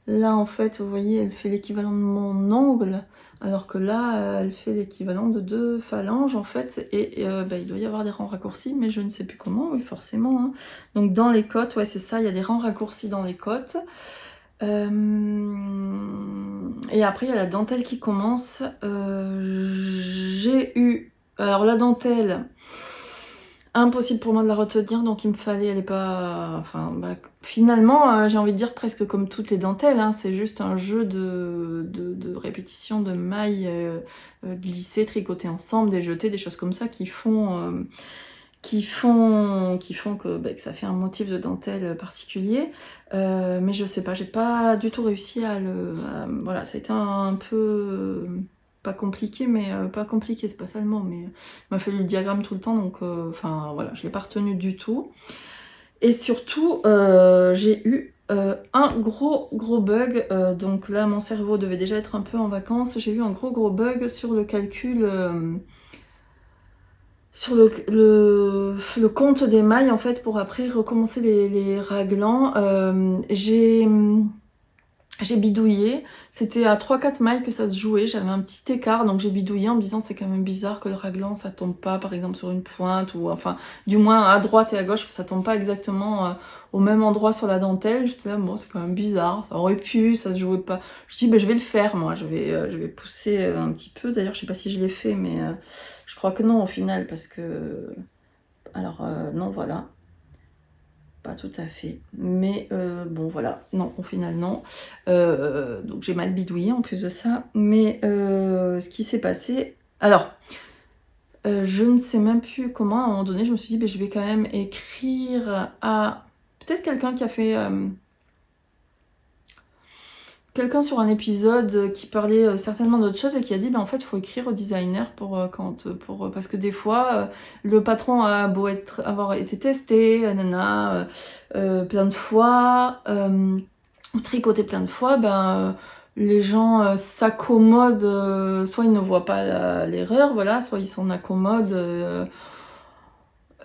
Là, en fait, vous voyez, elle fait l'équivalent de mon ongle, alors que là, elle fait l'équivalent de 2 phalanges, en fait. Et il doit y avoir des rangs raccourcis, mais je ne sais plus comment, oui, forcément. Hein. Donc, dans les côtes, ouais, c'est ça, il y a des rangs raccourcis dans les côtes. Et après, il y a la dentelle qui commence. J'ai eu... Alors, la dentelle... Impossible pour moi de la retenir, donc il me fallait, elle est pas... finalement, j'ai envie de dire presque comme toutes les dentelles, hein, c'est juste un jeu de répétition de mailles glissées, tricotées ensemble, des jetées, des choses comme ça qui font que ça fait un motif de dentelle particulier. Mais je sais pas, j'ai pas du tout réussi à le... voilà, ça a été un peu... pas compliqué, mais pas compliqué, c'est pas ça le mot, mais il m'a fallu le diagramme tout le temps, donc voilà, je l'ai pas retenu du tout. Et surtout, j'ai eu un gros bug, donc là mon cerveau devait déjà être un peu en vacances, j'ai eu un gros bug sur le calcul, sur le compte des mailles en fait, pour après recommencer les raglans. J'ai bidouillé, c'était à 3-4 mailles que ça se jouait, j'avais un petit écart, donc j'ai bidouillé en me disant c'est quand même bizarre que le raglan ça tombe pas par exemple sur une pointe, ou enfin du moins à droite et à gauche, que ça tombe pas exactement au même endroit sur la dentelle. J'étais là, bon c'est quand même bizarre, ça aurait pu, ça se jouait pas. Je dis ben je vais le faire moi, je vais pousser un petit peu, d'ailleurs je sais pas si je l'ai fait, mais je crois que non au final, parce que... Alors non, voilà. Pas tout à fait, mais bon voilà, non, au final non. Donc j'ai mal bidouillé en plus de ça, mais ce qui s'est passé... Alors, je ne sais même plus comment, à un moment donné, je me suis dit, ben, je vais quand même écrire à peut-être quelqu'un qui a fait... quelqu'un sur un épisode qui parlait certainement d'autre chose et qui a dit, ben, en fait, il faut écrire au designer parce que des fois, le patron a beau avoir été testé, nanana, plein de fois, ou tricoté plein de fois, les gens s'accommodent, soit ils ne voient pas l'erreur, voilà, soit ils s'en accommodent,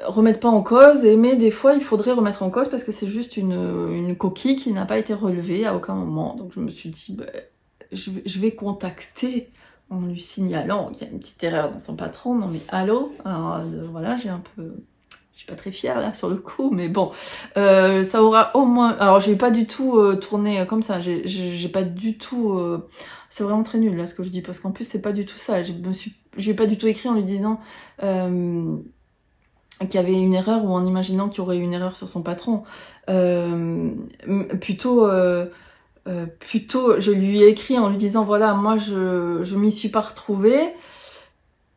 remettent pas en cause, mais des fois il faudrait remettre en cause parce que c'est juste une coquille qui n'a pas été relevée à aucun moment. Donc je me suis dit, je vais contacter en lui signalant qu'il y a une petite erreur dans son patron. Non mais allô. Alors, voilà, je suis pas très fière là sur le coup, mais bon, ça aura au moins... Alors j'ai pas du tout tourné comme ça, j'ai pas du tout... C'est vraiment très nul là ce que je dis, parce qu'en plus c'est pas du tout ça. Je lui ai pas du tout écrit en lui disant... qu'il y avait une erreur, ou en imaginant qu'il y aurait une erreur sur son patron. Plutôt, je lui ai écrit en lui disant, voilà, moi je m'y suis pas retrouvée,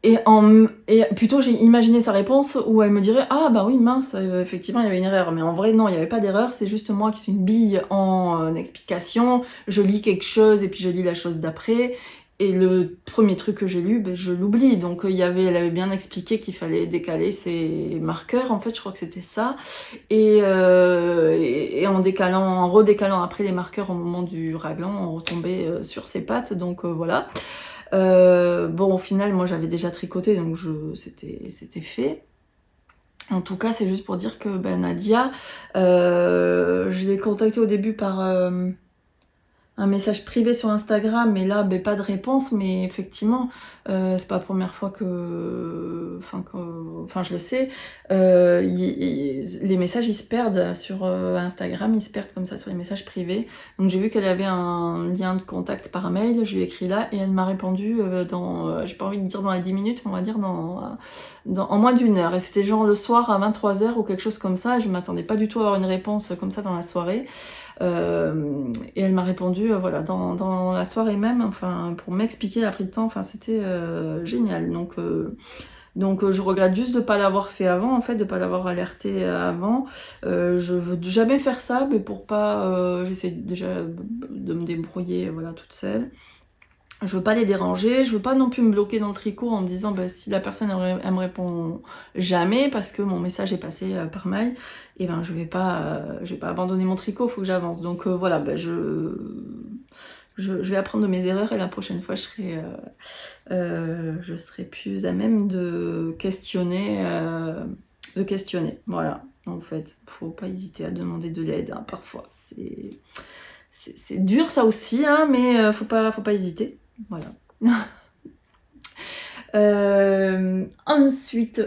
et plutôt j'ai imaginé sa réponse où elle me dirait, ah bah oui mince, effectivement il y avait une erreur, mais en vrai non, il n'y avait pas d'erreur, c'est juste moi qui suis une bille en explication, je lis quelque chose et puis je lis la chose d'après. Et le premier truc que j'ai lu, je l'oublie. Donc elle avait bien expliqué qu'il fallait décaler ses marqueurs. En fait, je crois que c'était ça. Et en redécalant après les marqueurs au moment du raglan, on retombait sur ses pattes. Donc voilà. Bon, au final, moi j'avais déjà tricoté, donc c'était fait. En tout cas, c'est juste pour dire que Nadia, je l'ai contactée au début par... un message privé sur Instagram, mais là, pas de réponse, mais effectivement, c'est pas la première fois enfin, je le sais, les messages, ils se perdent sur Instagram, ils se perdent comme ça sur les messages privés. Donc j'ai vu qu'elle avait un lien de contact par mail, je lui ai écrit là, et elle m'a répondu j'ai pas envie de dire dans les 10 minutes, mais on va dire en moins d'une heure. Et c'était genre le soir à 23h ou quelque chose comme ça, et je m'attendais pas du tout à avoir une réponse comme ça dans la soirée. Et elle m'a répondu voilà, dans la soirée même, enfin, pour m'expliquer, elle a pris le temps, enfin, c'était génial. Donc je regrette juste de ne pas l'avoir fait avant, en fait, de ne pas l'avoir alerté avant. Je veux jamais faire ça, mais pour pas... j'essaie déjà de me débrouiller voilà, toute seule. Je veux pas les déranger, je veux pas non plus me bloquer dans le tricot en me disant si la personne elle me répond jamais parce que mon message est passé par mail, et je vais pas abandonner mon tricot, faut que j'avance. Donc voilà, je vais apprendre de mes erreurs, et la prochaine fois je serai plus à même de questionner. Voilà. En fait, faut pas hésiter à demander de l'aide, hein, parfois. C'est dur ça aussi, hein, mais faut pas hésiter. Voilà. Ensuite,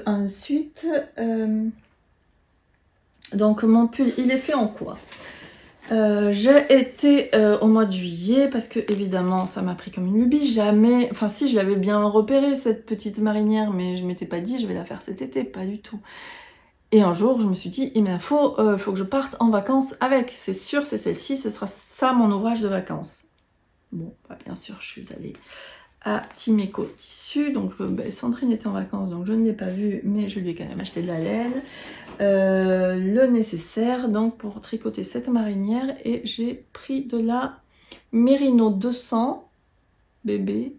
donc mon pull, il est fait en quoi? J'ai été au mois de juillet, parce que évidemment ça m'a pris comme une lubie. Jamais, enfin si, je l'avais bien repéré cette petite marinière, mais je m'étais pas dit je vais la faire cet été, pas du tout. Et un jour je me suis dit, il faut que je parte en vacances avec, c'est sûr, c'est celle-ci, ce sera ça mon ouvrage de vacances. Bon, bien sûr, je suis allée à Timeco Tissu. Donc Sandrine était en vacances, donc je ne l'ai pas vue, mais je lui ai quand même acheté de la laine, le nécessaire donc pour tricoter cette marinière. Et j'ai pris de la Merino 200 bébé,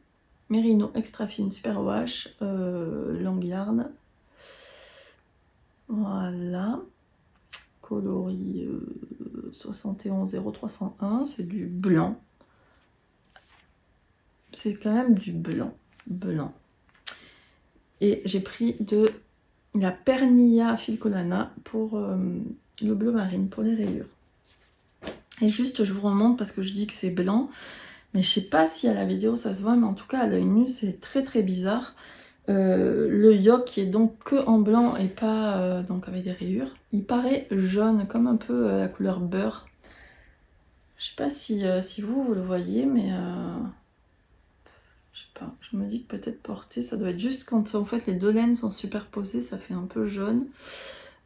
Merino extra fine super wash, long yarn. Voilà, coloris 71 0301, c'est du blanc. C'est quand même du blanc. Et j'ai pris de la Pernilla Filcolana pour le bleu marine, pour les rayures. Et juste, je vous remonte parce que je dis que c'est blanc. Mais je sais pas si à la vidéo ça se voit, mais en tout cas à l'œil nu, c'est très très bizarre. Le yoke qui est donc que en blanc et pas donc avec des rayures, il paraît jaune, comme un peu la couleur beurre. Je sais pas si vous le voyez, mais je sais pas. Je me dis que peut-être porter, ça doit être juste quand en fait les deux laines sont superposées, ça fait un peu jaune.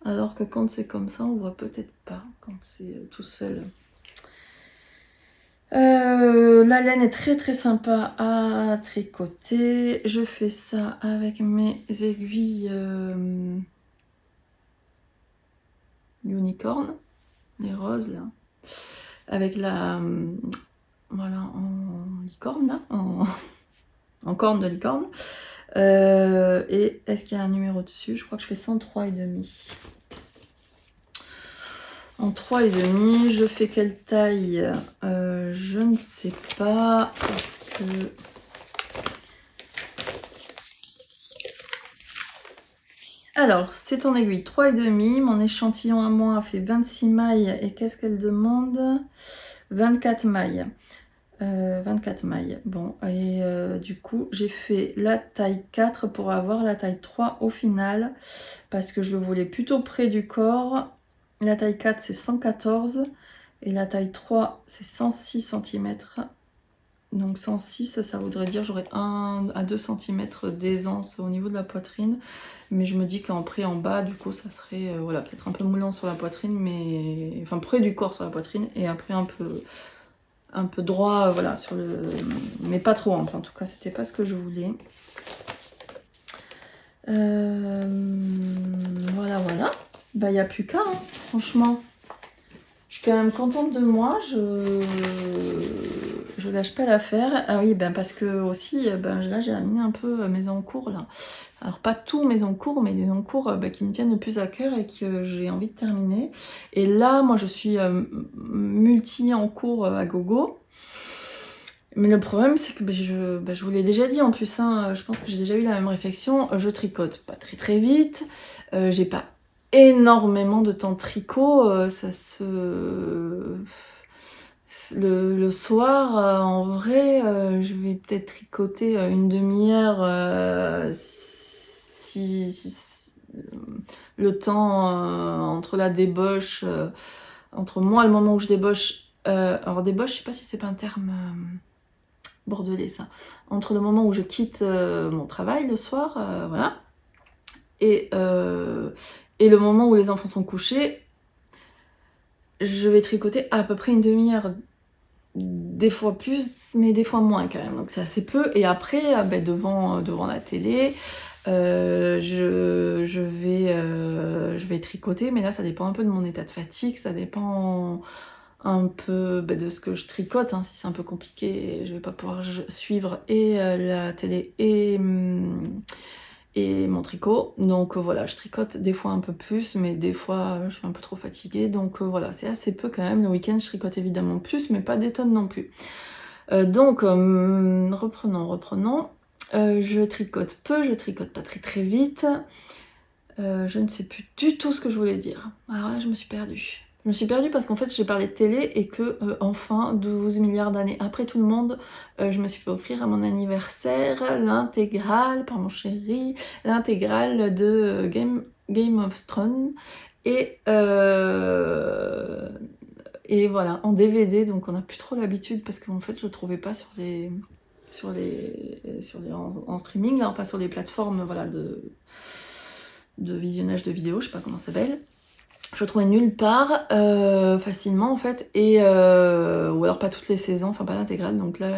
Alors que quand c'est comme ça, on voit peut-être pas quand c'est tout seul. La laine est très très sympa à tricoter. Je fais ça avec mes aiguilles unicorn, les roses là, avec la voilà en licorne là, en corne de licorne. Et est-ce qu'il y a un numéro dessus? Je crois que je fais 103,5. En 3,5, je fais quelle taille? Je ne sais pas, parce que... Alors, c'est en aiguille 3,5, mon échantillon à moi fait 26 mailles, et qu'est-ce qu'elle demande? 24 mailles. 24 mailles, bon, et du coup, j'ai fait la taille 4 pour avoir la taille 3 au final, parce que je le voulais plutôt près du corps. La taille 4 c'est 114 et la taille 3 c'est 106 cm. Donc 106 ça voudrait dire j'aurais 1 à 2 cm d'aisance au niveau de la poitrine. Mais je me dis qu'en près en bas du coup ça serait voilà, peut-être un peu moulant sur la poitrine, mais enfin près du corps sur la poitrine et après un peu droit voilà sur le, mais pas trop ample. En tout cas c'était pas ce que je voulais. Voilà. Bah, il n'y a plus qu'à, hein, franchement. Je suis quand même contente de moi. Je lâche pas l'affaire. Ah oui, ben parce que aussi, ben, là, j'ai amené un peu mes encours, là. Alors, pas tous mes encours, mais des encours qui me tiennent le plus à cœur et que j'ai envie de terminer. Et là, moi, je suis multi-encours à gogo. Mais le problème, c'est que je vous l'ai déjà dit en plus, hein, je pense que j'ai déjà eu la même réflexion. Je tricote pas très très vite, j'ai pas énormément de temps de tricot, ça se... Le soir, en vrai, je vais peut-être tricoter une demi-heure si le temps entre la débauche, entre moi et le moment où je débauche. Alors débauche, je sais pas si c'est pas un terme bordelais ça. Entre le moment où je quitte mon travail le soir, voilà, et le moment où les enfants sont couchés, je vais tricoter à peu près une demi-heure. Des fois plus, mais des fois moins quand même. Donc c'est assez peu. Et après, devant la télé, je vais tricoter. Mais là, ça dépend un peu de mon état de fatigue. Ça dépend un peu de ce que je tricote. Hein. Si c'est un peu compliqué, je vais pas pouvoir suivre et la télé et mon tricot. Donc voilà, je tricote des fois un peu plus, mais des fois je suis un peu trop fatiguée. Donc voilà, c'est assez peu quand même. Le week-end, je tricote évidemment plus, mais pas des tonnes non plus. Donc reprenons. Je tricote peu, je tricote pas très très vite. Je ne sais plus du tout ce que je voulais dire. Alors là, je me suis perdue. Je me suis perdue parce qu'en fait j'ai parlé de télé et que enfin 12 milliards d'années après tout le monde, je me suis fait offrir à mon anniversaire l'intégrale par mon chéri, l'intégrale de Game of Thrones et voilà en DVD. Donc on n'a plus trop l'habitude parce qu'en fait je le trouvais pas sur les en streaming là, enfin sur les plateformes voilà de visionnage de vidéos, je sais pas comment ça s'appelle. Je le trouvais nulle part facilement en fait, et ou alors pas toutes les saisons, enfin pas l'intégrale. Donc là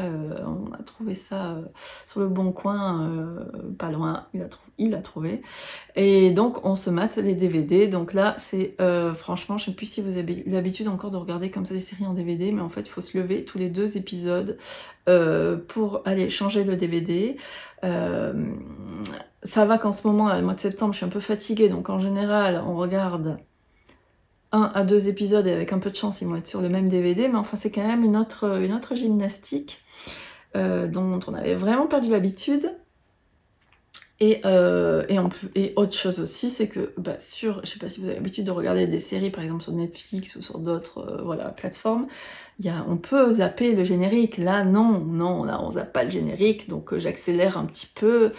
on a trouvé ça sur le Bon Coin, pas loin, il a trouvé, et donc on se mate les DVD. Donc là c'est franchement, je sais plus si vous avez l'habitude encore de regarder comme ça des séries en DVD, mais en fait il faut se lever tous les 2 épisodes pour aller changer le DVD. Ça va qu'en ce moment, là, le mois de septembre, je suis un peu fatiguée, donc en général on regarde 1 à 2 épisodes et avec un peu de chance ils vont être sur le même DVD, mais enfin c'est quand même une autre gymnastique dont on avait vraiment perdu l'habitude. Et autre chose aussi, c'est que je sais pas si vous avez l'habitude de regarder des séries, par exemple sur Netflix ou sur d'autres plateformes, on peut zapper le générique. Là, non, là on zappe pas le générique, donc j'accélère un petit peu,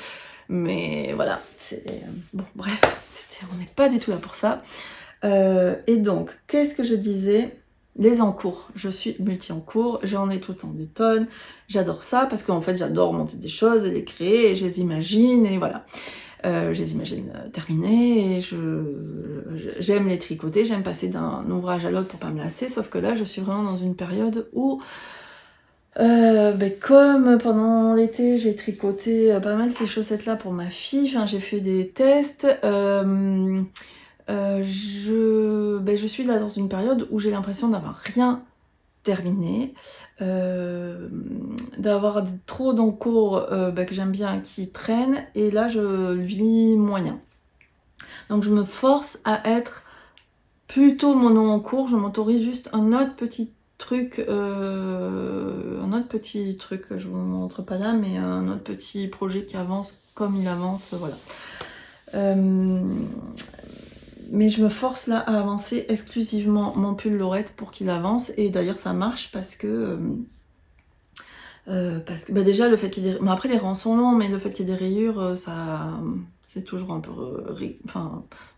mais voilà, bon, bref, on n'est pas du tout là pour ça. Et donc, qu'est-ce que je disais? Les encours. Je suis multi-encours, j'en ai tout le temps des tonnes. J'adore ça parce qu'en fait, j'adore monter des choses et les créer et je les imagine et voilà. Je les imagine terminées et j'aime les tricoter, j'aime passer d'un ouvrage à l'autre pour pas me lasser, sauf que là, je suis vraiment dans une période où comme pendant l'été j'ai tricoté pas mal ces chaussettes là pour ma fille, enfin, j'ai fait des tests, je suis là dans une période où j'ai l'impression d'avoir rien terminé, d'avoir trop d'encours que j'aime bien qui traînent, et là je vis moyen. Donc je me force à être plutôt mono en cours, je m'autorise juste un autre petit truc, je vous montre pas là, mais un autre petit projet qui avance comme il avance, voilà. Mais je me force là à avancer exclusivement mon pull Laurette pour qu'il avance, et d'ailleurs ça marche parce que déjà le fait qu'il y ait des... après les rangs sont longs, mais le fait qu'il y ait des rayures, c'est toujours un peu...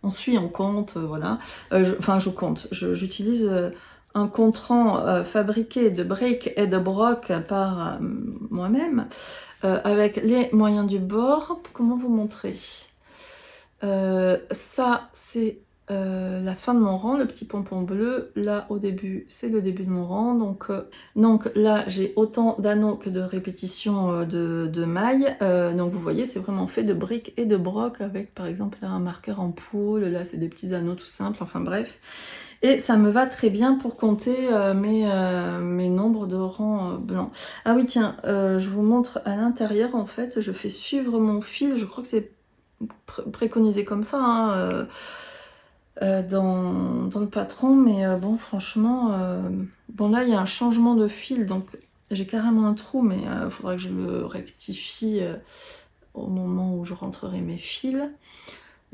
on suit, on compte, voilà. Je compte, j'utilise un compte-rang fabriqué de break et de broc par moi-même, avec les moyens du bord. Comment vous montrer? Ça, c'est la fin de mon rang, le petit pompon bleu. Là, au début, c'est le début de mon rang. Donc là, j'ai autant d'anneaux que de répétitions de mailles. Donc vous voyez, c'est vraiment fait de briques et de broc avec, par exemple, un marqueur en poule. Là, c'est des petits anneaux tout simples. Enfin bref. Et ça me va très bien pour compter mes nombres de rangs blancs. Ah oui, tiens, je vous montre à l'intérieur, en fait, je fais suivre mon fil. Je crois que c'est préconisé comme ça hein, dans le patron, mais bon, franchement, bon, là il y a un changement de fil, donc j'ai carrément un trou, mais il faudra que je le rectifie au moment où je rentrerai mes fils.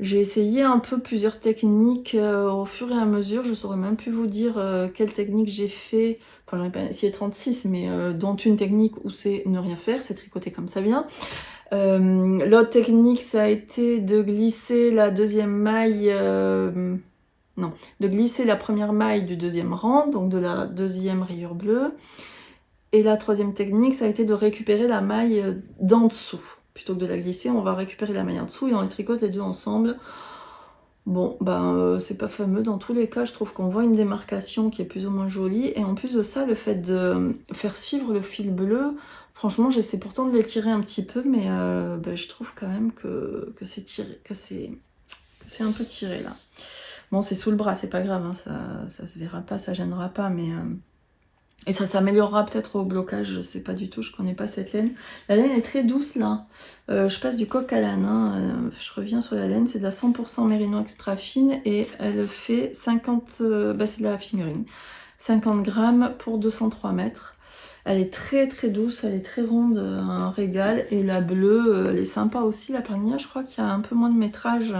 J'ai essayé un peu plusieurs techniques au fur et à mesure. Je saurais même plus vous dire quelle technique j'ai fait. Enfin, j'en ai pas essayé 36, mais dont une technique où c'est ne rien faire, c'est tricoter comme ça vient. L'autre technique, ça a été de glisser la deuxième maille, de glisser la première maille du deuxième rang, donc de la deuxième rayure bleue. Et la troisième technique, ça a été de récupérer la maille d'en dessous. Plutôt que de la glisser, on va récupérer la maille en dessous et on les tricote les deux ensemble. Bon, c'est pas fameux. Dans tous les cas, je trouve qu'on voit une démarcation qui est plus ou moins jolie. Et en plus de ça, le fait de faire suivre le fil bleu, franchement, j'essaie pourtant de l'étirer un petit peu, mais je trouve quand même que c'est tiré, que c'est un peu tiré là. Bon, c'est sous le bras, c'est pas grave, hein, ça se verra pas, ça gênera pas, mais... Et ça s'améliorera peut-être au blocage, je sais pas du tout, je connais pas cette laine. La laine est très douce là, je passe du coq à l'âne, hein. Je reviens sur la laine, c'est de la 100% mérino extra fine et elle fait 50, c'est de la figurine, 50 grammes pour 203 mètres. Elle est très très douce, elle est très ronde, un régal. Et la bleue, elle est sympa aussi, la Pernia, je crois qu'il y a un peu moins de métrage.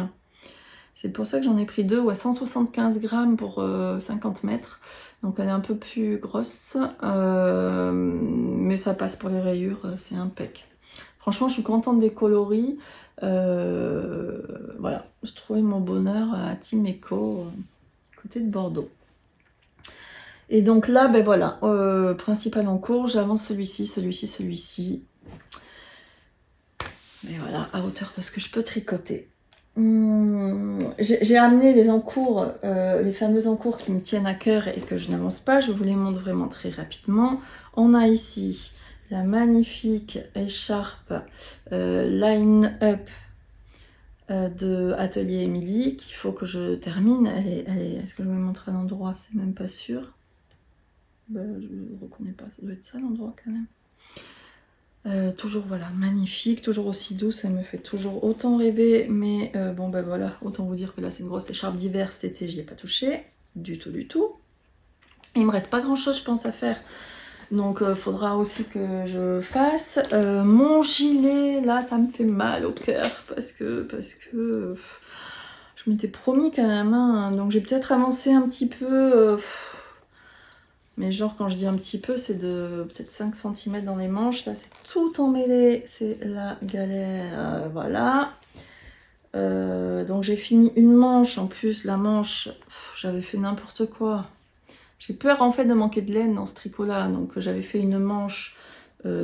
C'est pour ça que j'en ai pris deux, ouais, 175 grammes pour 50 mètres. Donc elle est un peu plus grosse, mais ça passe pour les rayures, c'est impec. Franchement, je suis contente des coloris. Voilà, je trouvais mon bonheur à Team Eco, côté de Bordeaux. Et donc là, voilà, principal en cours, j'avance celui-ci. Mais voilà, à hauteur de ce que je peux tricoter. J'ai amené les encours, les fameux encours qui me tiennent à cœur et que je n'avance pas. Je vous les montre vraiment très rapidement. On a ici la magnifique écharpe Line Up de Atelier Émilie qu'il faut que je termine. Est-ce que je vous montre à l'endroit? C'est même pas sûr. Je ne reconnais pas, ça doit être ça l'endroit quand même. Toujours voilà, magnifique, toujours aussi douce, elle me fait toujours autant rêver, mais voilà, autant vous dire que là c'est une grosse écharpe d'hiver, cet été j'y ai pas touché, du tout. Il me reste pas grand chose je pense à faire, Donc faudra aussi que je fasse. Mon gilet, là, ça me fait mal au cœur parce que je m'étais promis quand même. Hein, donc j'ai peut-être avancé un petit peu. Mais genre quand je dis un petit peu, c'est de peut-être 5 cm dans les manches. Là, c'est tout emmêlé. C'est la galère. Voilà. Donc j'ai fini une manche. En plus, la manche, j'avais fait n'importe quoi. J'ai peur en fait de manquer de laine dans ce tricot-là. Donc j'avais fait une manche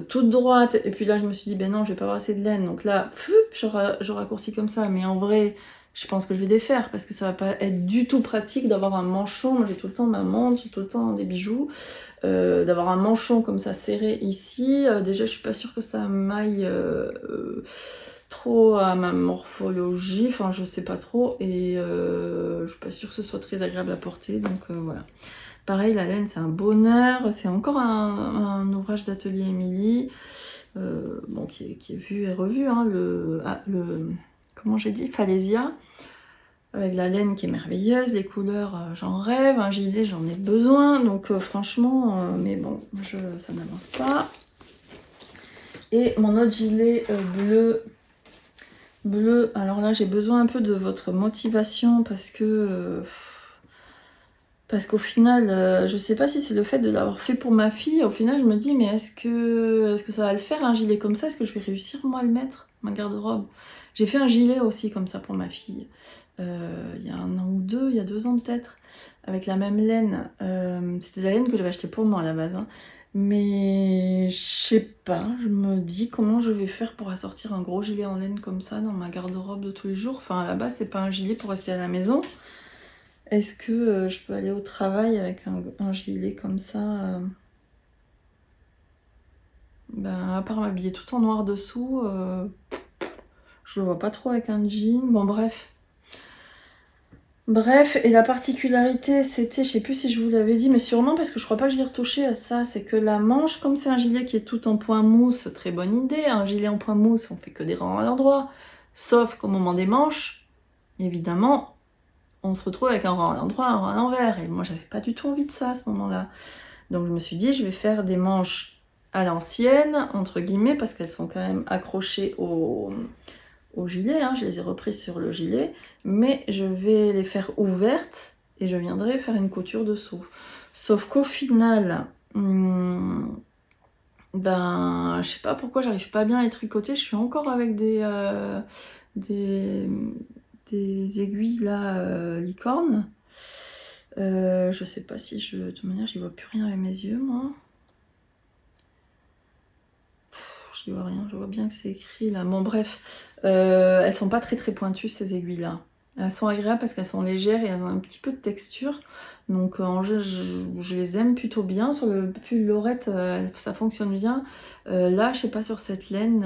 toute droite. Et puis là, je me suis dit, ben non, je vais pas avoir assez de laine. Donc là, je raccourcis comme ça. Mais en vrai, je pense que je vais défaire parce que ça va pas être du tout pratique d'avoir un manchon. Moi, j'ai tout le temps ma montre, j'ai tout le temps des bijoux. D'avoir un manchon comme ça serré ici. Déjà, je suis pas sûre que ça m'aille trop à ma morphologie. Enfin, je sais pas trop. Et je suis pas sûre que ce soit très agréable à porter. Donc voilà. Pareil, la laine, c'est un bonheur. C'est encore un ouvrage d'atelier Émilie, bon, qui est vu et revu. Hein, comment j'ai dit, Falaisia, avec la laine qui est merveilleuse, les couleurs, j'en rêve. Un gilet, j'en ai besoin. Donc franchement, mais bon, ça n'avance pas. Et mon autre gilet bleu. Alors là, j'ai besoin un peu de votre motivation parce qu'au final, je sais pas si c'est le fait de l'avoir fait pour ma fille. Au final, je me dis, mais est-ce que ça va le faire un gilet comme ça? Est-ce que je vais réussir moi à le mettre, ma garde-robe? J'ai fait un gilet aussi comme ça pour ma fille. Il y a 1 an ou 2, il y a 2 ans peut-être, avec la même laine. C'était la laine que j'avais achetée pour moi à la base. Hein. Mais je sais pas, je me dis comment je vais faire pour assortir un gros gilet en laine comme ça dans ma garde-robe de tous les jours. Enfin, à la base, c'est pas un gilet pour rester à la maison. Est-ce que je peux aller au travail avec un gilet comme ça ben, à part m'habiller tout en noir dessous, je le vois pas trop avec un jean. Bon, bref. Bref, et la particularité, c'était, je sais plus si je vous l'avais dit, mais sûrement parce que je crois pas que je l'ai retouché à ça, c'est que la manche, comme c'est un gilet qui est tout en point mousse, très bonne idée, un gilet en point mousse, on fait que des rangs à l'endroit, sauf qu'au moment des manches, évidemment, on se retrouve avec un rang à l'endroit, un rang à l'envers. Et moi, j'avais pas du tout envie de ça à ce moment-là. Donc, je me suis dit, je vais faire des manches à l'ancienne, entre guillemets, parce qu'elles sont quand même accrochées au gilet. Hein. Je les ai reprises sur le gilet. Mais je vais les faire ouvertes et je viendrai faire une couture dessous. Sauf qu'au final, ben, je sais pas pourquoi j'arrive pas bien à les tricoter. Je suis encore avec des aiguilles là, licorne. Je sais pas si de toute manière j'y vois plus rien avec mes yeux moi. J'y vois rien, je vois bien que c'est écrit là. Bon bref, elles sont pas très très pointues ces aiguilles là. Elles sont agréables parce qu'elles sont légères et elles ont un petit peu de texture. Donc en jeu, je les aime plutôt bien. Sur le pull Lorette, ça fonctionne bien. Là, je sais pas sur cette laine,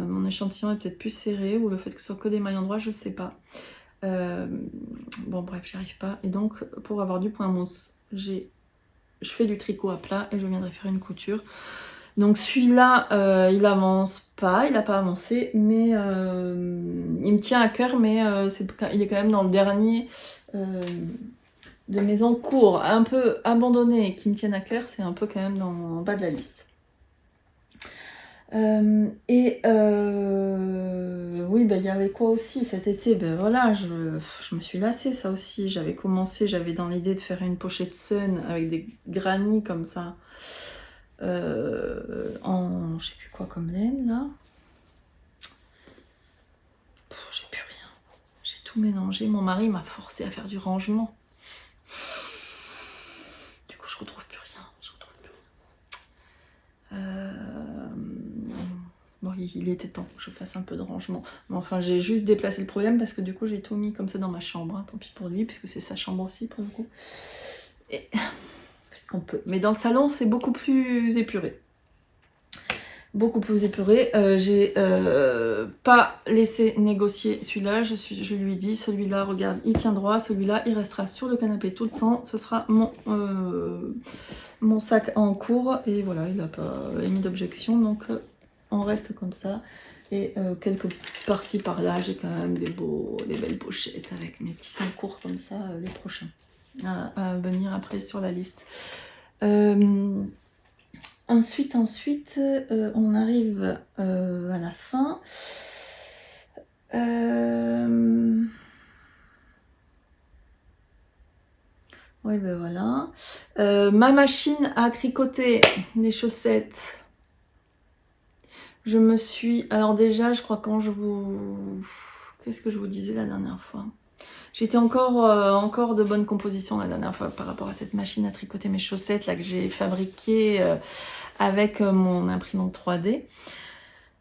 mon échantillon est peut-être plus serré ou le fait que ce soit que des mailles endroits, je sais pas. Bon bref, j'y arrive pas. Et donc pour avoir du point mousse, je fais du tricot à plat et je viendrai faire une couture. Donc celui-là, il avance pas, il n'a pas avancé, mais il me tient à cœur, mais il est quand même dans le dernier de mes encours un peu abandonnés qui me tiennent à cœur, c'est un peu quand même en bas de la liste. Oui, ben, il y avait quoi aussi cet été? Ben voilà, je me suis lassée ça aussi. J'avais dans l'idée de faire une pochette Sun avec des granits comme ça. En je sais plus quoi comme laine là. J'ai plus rien. J'ai tout mélangé. Mon mari m'a forcé à faire du rangement. Du coup, je retrouve plus rien. Bon, il était temps que je fasse un peu de rangement. Mais enfin, j'ai juste déplacé le problème parce que du coup, j'ai tout mis comme ça dans ma chambre. Hein. Tant pis pour lui, puisque c'est sa chambre aussi pour le coup. Et... qu'on peut. Mais dans le salon, c'est beaucoup plus épuré. Beaucoup plus épuré. J'ai pas laissé négocier celui-là. Je lui ai dit, celui-là, regarde, il tient droit. Celui-là, il restera sur le canapé tout le temps. Ce sera mon sac en cours. Et voilà, il n'a pas émis d'objection. Donc, on reste comme ça. Et quelque par-ci, par-là, j'ai quand même des belles pochettes avec mes petits encours comme ça, les prochains à venir après sur la liste. Ensuite, on arrive à la fin. Oui, ben voilà. Ma machine à tricoter les chaussettes. Je me suis... Alors déjà, je crois quand je vous... Qu'est-ce que je vous disais la dernière fois? J'étais encore de bonne composition la dernière fois par rapport à cette machine à tricoter mes chaussettes là que j'ai fabriquée avec mon imprimante 3D.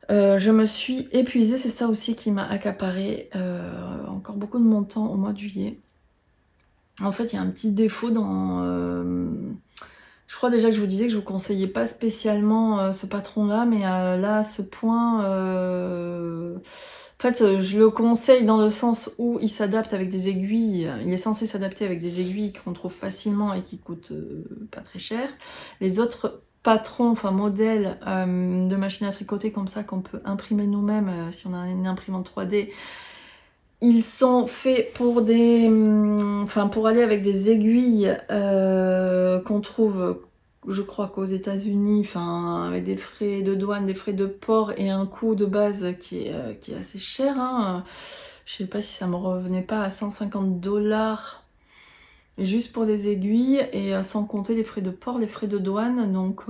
Je me suis épuisée, c'est ça aussi qui m'a accaparé encore beaucoup de mon temps au mois de juillet. En fait, il y a un petit défaut dans... je crois déjà que je vous disais que je vous conseillais pas spécialement ce patron-là, mais là, à ce point... En fait, je le conseille dans le sens où il s'adapte avec des aiguilles. Il est censé s'adapter avec des aiguilles qu'on trouve facilement et qui coûtent pas très cher. Les autres patrons, enfin modèles de machines à tricoter comme ça qu'on peut imprimer nous-mêmes si on a une imprimante 3D, ils sont faits pour pour aller avec des aiguilles qu'on trouve, je crois qu'aux États-Unis, enfin avec des frais de douane, des frais de port et un coût de base qui est assez cher. Hein. Je sais pas si ça me revenait pas à 150$ juste pour des aiguilles et sans compter les frais de port, les frais de douane. Donc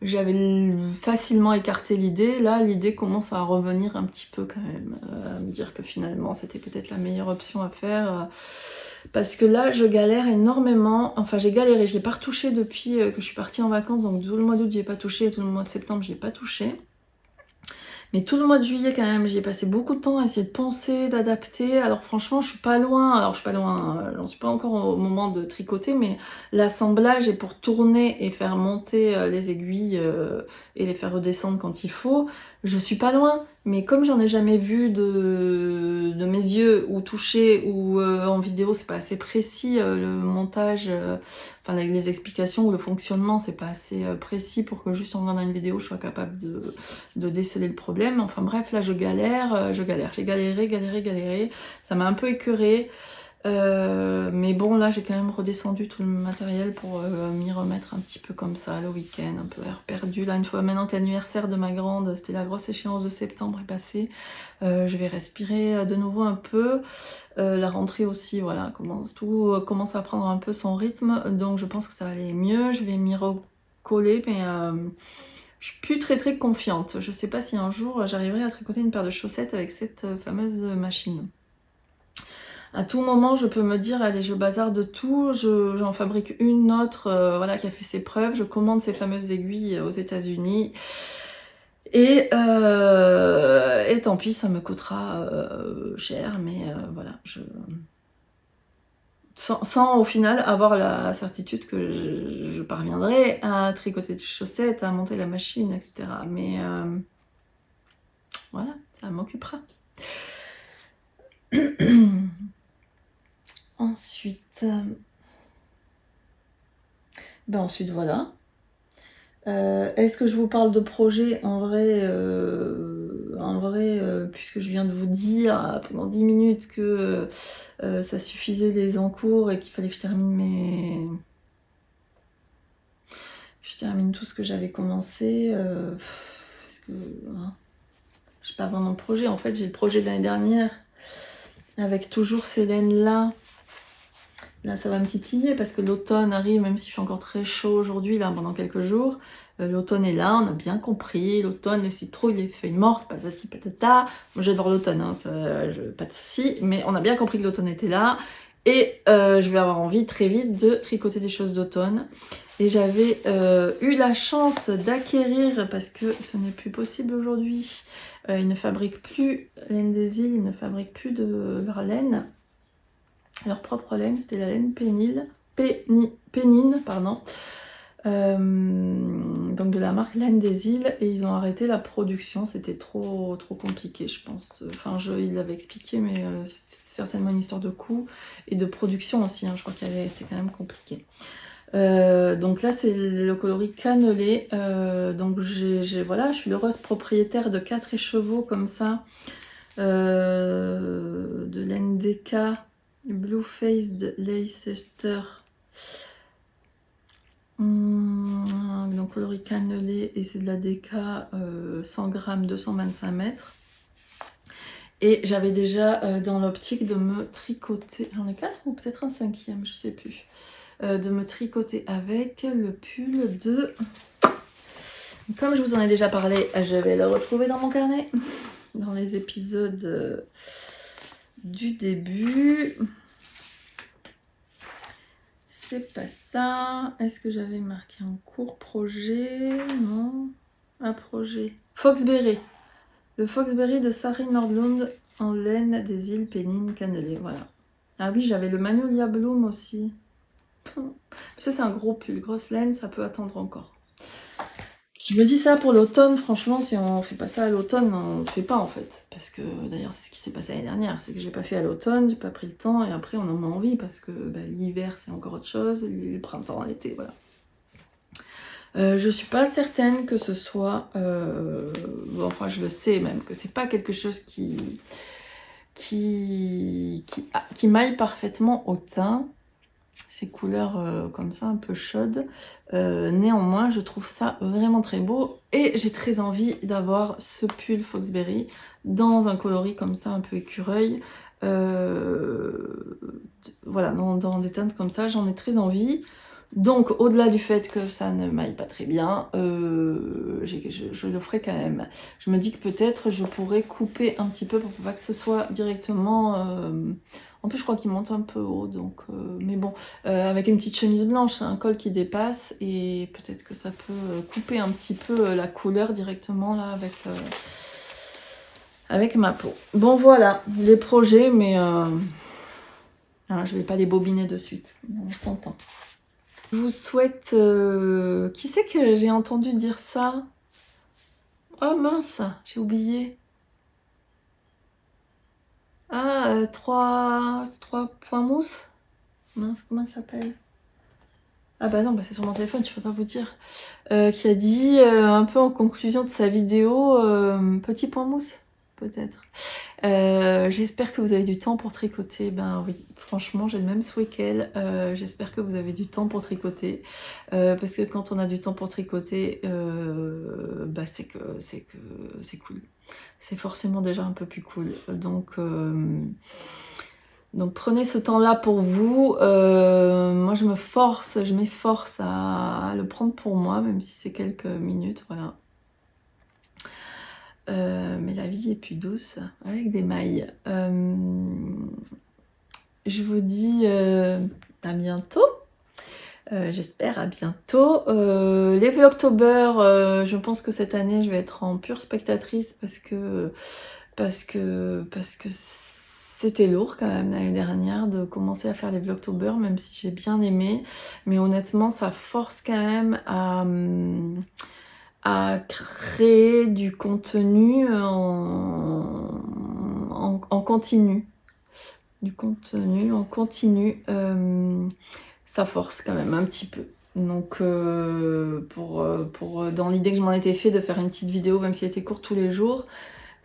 j'avais facilement écarté l'idée. Là, l'idée commence à revenir un petit peu quand même, à me dire que finalement c'était peut-être la meilleure option à faire. Parce que là, je galère énormément. Enfin, j'ai galéré, je l'ai pas retouché depuis que je suis partie en vacances. Donc tout le mois d'août, j'y ai pas touché, et tout le mois de septembre, j'y ai pas touché. Mais tout le mois de juillet quand même, j'y ai passé beaucoup de temps à essayer de penser, d'adapter. Alors franchement, je suis pas loin. Alors je suis pas loin, j'en suis pas encore au moment de tricoter, mais l'assemblage est pour tourner et faire monter les aiguilles et les faire redescendre quand il faut. Je suis pas loin, mais comme j'en ai jamais vu de mes yeux ou touché ou en vidéo, c'est pas assez précis le montage, enfin les explications ou le fonctionnement, c'est pas assez précis pour que juste en regardant une vidéo, je sois capable de déceler le problème. Enfin bref, là je galère. J'ai galéré. Ça m'a un peu écœurée. Mais bon, là j'ai quand même redescendu tout le matériel pour m'y remettre un petit peu comme ça le week-end, un peu air perdu. Là, une fois maintenant que l'anniversaire de ma grande, c'était la grosse échéance de septembre est passée, je vais respirer de nouveau un peu. La rentrée aussi, voilà, tout commence à prendre un peu son rythme, donc je pense que ça va aller mieux. Je vais m'y recoller, mais je suis plus très confiante. Je sais pas si un jour j'arriverai à tricoter une paire de chaussettes avec cette fameuse machine. À tout moment, je peux me dire, allez, je bazarde tout, j'en fabrique une autre voilà, qui a fait ses preuves, je commande ces fameuses aiguilles aux États-Unis. Et tant pis, ça me coûtera cher, mais voilà, sans au final avoir la certitude que je parviendrai à tricoter des chaussettes, à monter la machine, etc. Mais voilà, ça m'occupera. Ensuite, ensuite voilà. Est-ce que je vous parle de projet en vrai, puisque je viens de vous dire pendant 10 minutes que ça suffisait les encours et qu'il fallait que je termine tout ce que j'avais commencé. Hein, j'ai pas vraiment de projet. En fait, j'ai le projet de l'année dernière avec toujours ces laines-là. Là, ça va me titiller parce que l'automne arrive, même s'il fait encore très chaud aujourd'hui, là, pendant quelques jours. L'automne est là, on a bien compris. L'automne, les citrouilles, les feuilles mortes, patati patata. Moi, j'adore l'automne, hein, pas de souci. Mais on a bien compris que l'automne était là. Et je vais avoir envie très vite de tricoter des choses d'automne. Et j'avais eu la chance d'acquérir, parce que ce n'est plus possible aujourd'hui, ils ne fabriquent plus, Laine des Îles, ils ne fabriquent plus de leur laine. Leur propre laine, c'était la laine pénine, pardon. Donc de la marque Laine des Îles, et ils ont arrêté la production, c'était trop compliqué, je pense. Enfin, ils l'avaient expliqué, mais c'est certainement une histoire de coût et de production aussi, hein. Je crois c'était quand même compliqué. Donc là, c'est le coloris cannelé. Donc voilà, je suis l'heureuse propriétaire de 4 écheveaux comme ça, de laine DK. Blue Faced Leicester. Donc coloris cannelé et c'est de la DK 100 grammes 225 mètres. Et j'avais déjà dans l'optique de me tricoter, j'en ai 4 ou peut-être un 5e, je sais plus, de me tricoter avec le pull de... Comme je vous en ai déjà parlé, je vais le retrouver dans mon carnet, dans les épisodes du début. C'est pas ça. Est-ce que j'avais marqué en cours projet? Non. Un projet. Foxberry. Le Foxberry de Sari Nordlund en laine des îles Pennines cannelées. Voilà. Ah oui, j'avais le Magnolia Bloom aussi. Ça, c'est un gros pull. Grosse laine, ça peut attendre encore. Je me dis ça pour l'automne, franchement, si on fait pas ça à l'automne, on ne fait pas en fait. Parce que d'ailleurs, c'est ce qui s'est passé l'année dernière, c'est que j'ai pas fait à l'automne, j'ai pas pris le temps, et après on en a envie parce que l'hiver c'est encore autre chose, le printemps, l'été, voilà. Je suis pas certaine que ce soit, bon, enfin je le sais même, que c'est pas quelque chose qui maille parfaitement au teint. Ces couleurs comme ça un peu chaudes, néanmoins je trouve ça vraiment très beau et j'ai très envie d'avoir ce pull Foxberry dans un coloris comme ça un peu écureuil, voilà, dans des teintes comme ça, j'en ai très envie. Donc au-delà du fait que ça ne m'aille pas très bien, je le ferai quand même. Je me dis que peut-être je pourrais couper un petit peu pour pas que ce soit directement... En plus je crois qu'il monte un peu haut, donc mais bon, avec une petite chemise blanche, un col qui dépasse, et peut-être que ça peut couper un petit peu la couleur directement là avec ma peau. Bon voilà, les projets, mais je vais pas les bobiner de suite, on s'entend. Je vous souhaite... Qui c'est que j'ai entendu dire ça? Oh mince, j'ai oublié. Ah, 3 points mousse. Mince, comment ça s'appelle? Ah bah non, c'est sur mon téléphone, je peux pas vous dire. Qui a dit un peu en conclusion de sa vidéo, petit point mousse, peut-être. J'espère que vous avez du temps pour tricoter. Ben oui, franchement, j'ai le même souhait qu'elle. J'espère que vous avez du temps pour tricoter. Parce que quand on a du temps pour tricoter, c'est que c'est cool. C'est forcément déjà un peu plus cool. Donc prenez ce temps-là pour vous. Moi, je m'efforce à le prendre pour moi, même si c'est quelques minutes, voilà. Mais la vie est plus douce avec des mailles. Je vous dis à bientôt. J'espère à bientôt. Les Vlogtober, je pense que cette année je vais être en pure spectatrice parce que c'était lourd quand même l'année dernière de commencer à faire les Vlogtober, même si j'ai bien aimé. Mais honnêtement, ça force quand même à créer du contenu en continu. Du contenu en continu, ça force quand même un petit peu. Donc dans l'idée que je m'en étais fait de faire une petite vidéo, même si elle était courte tous les jours,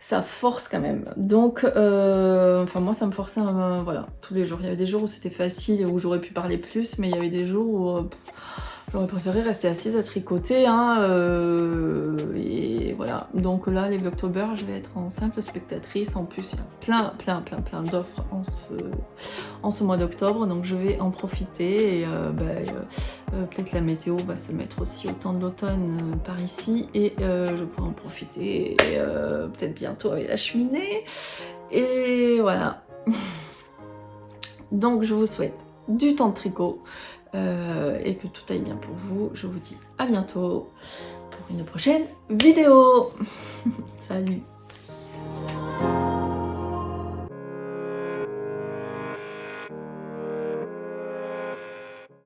ça force quand même. Donc moi ça me forçait voilà, tous les jours. Il y avait des jours où c'était facile et où j'aurais pu parler plus, mais il y avait des jours où j'aurais préféré rester assise à tricoter, et voilà. Donc là, les Vlogtober, je vais être en simple spectatrice. En plus, il y a plein d'offres en ce mois d'octobre, donc je vais en profiter. Et peut-être la météo va se mettre aussi au temps de l'automne par ici, et je pourrai en profiter. Et peut-être bientôt avec la cheminée. Et voilà. Donc je vous souhaite du temps de tricot. Et que tout aille bien pour vous. Je vous dis à bientôt pour une prochaine vidéo. Salut!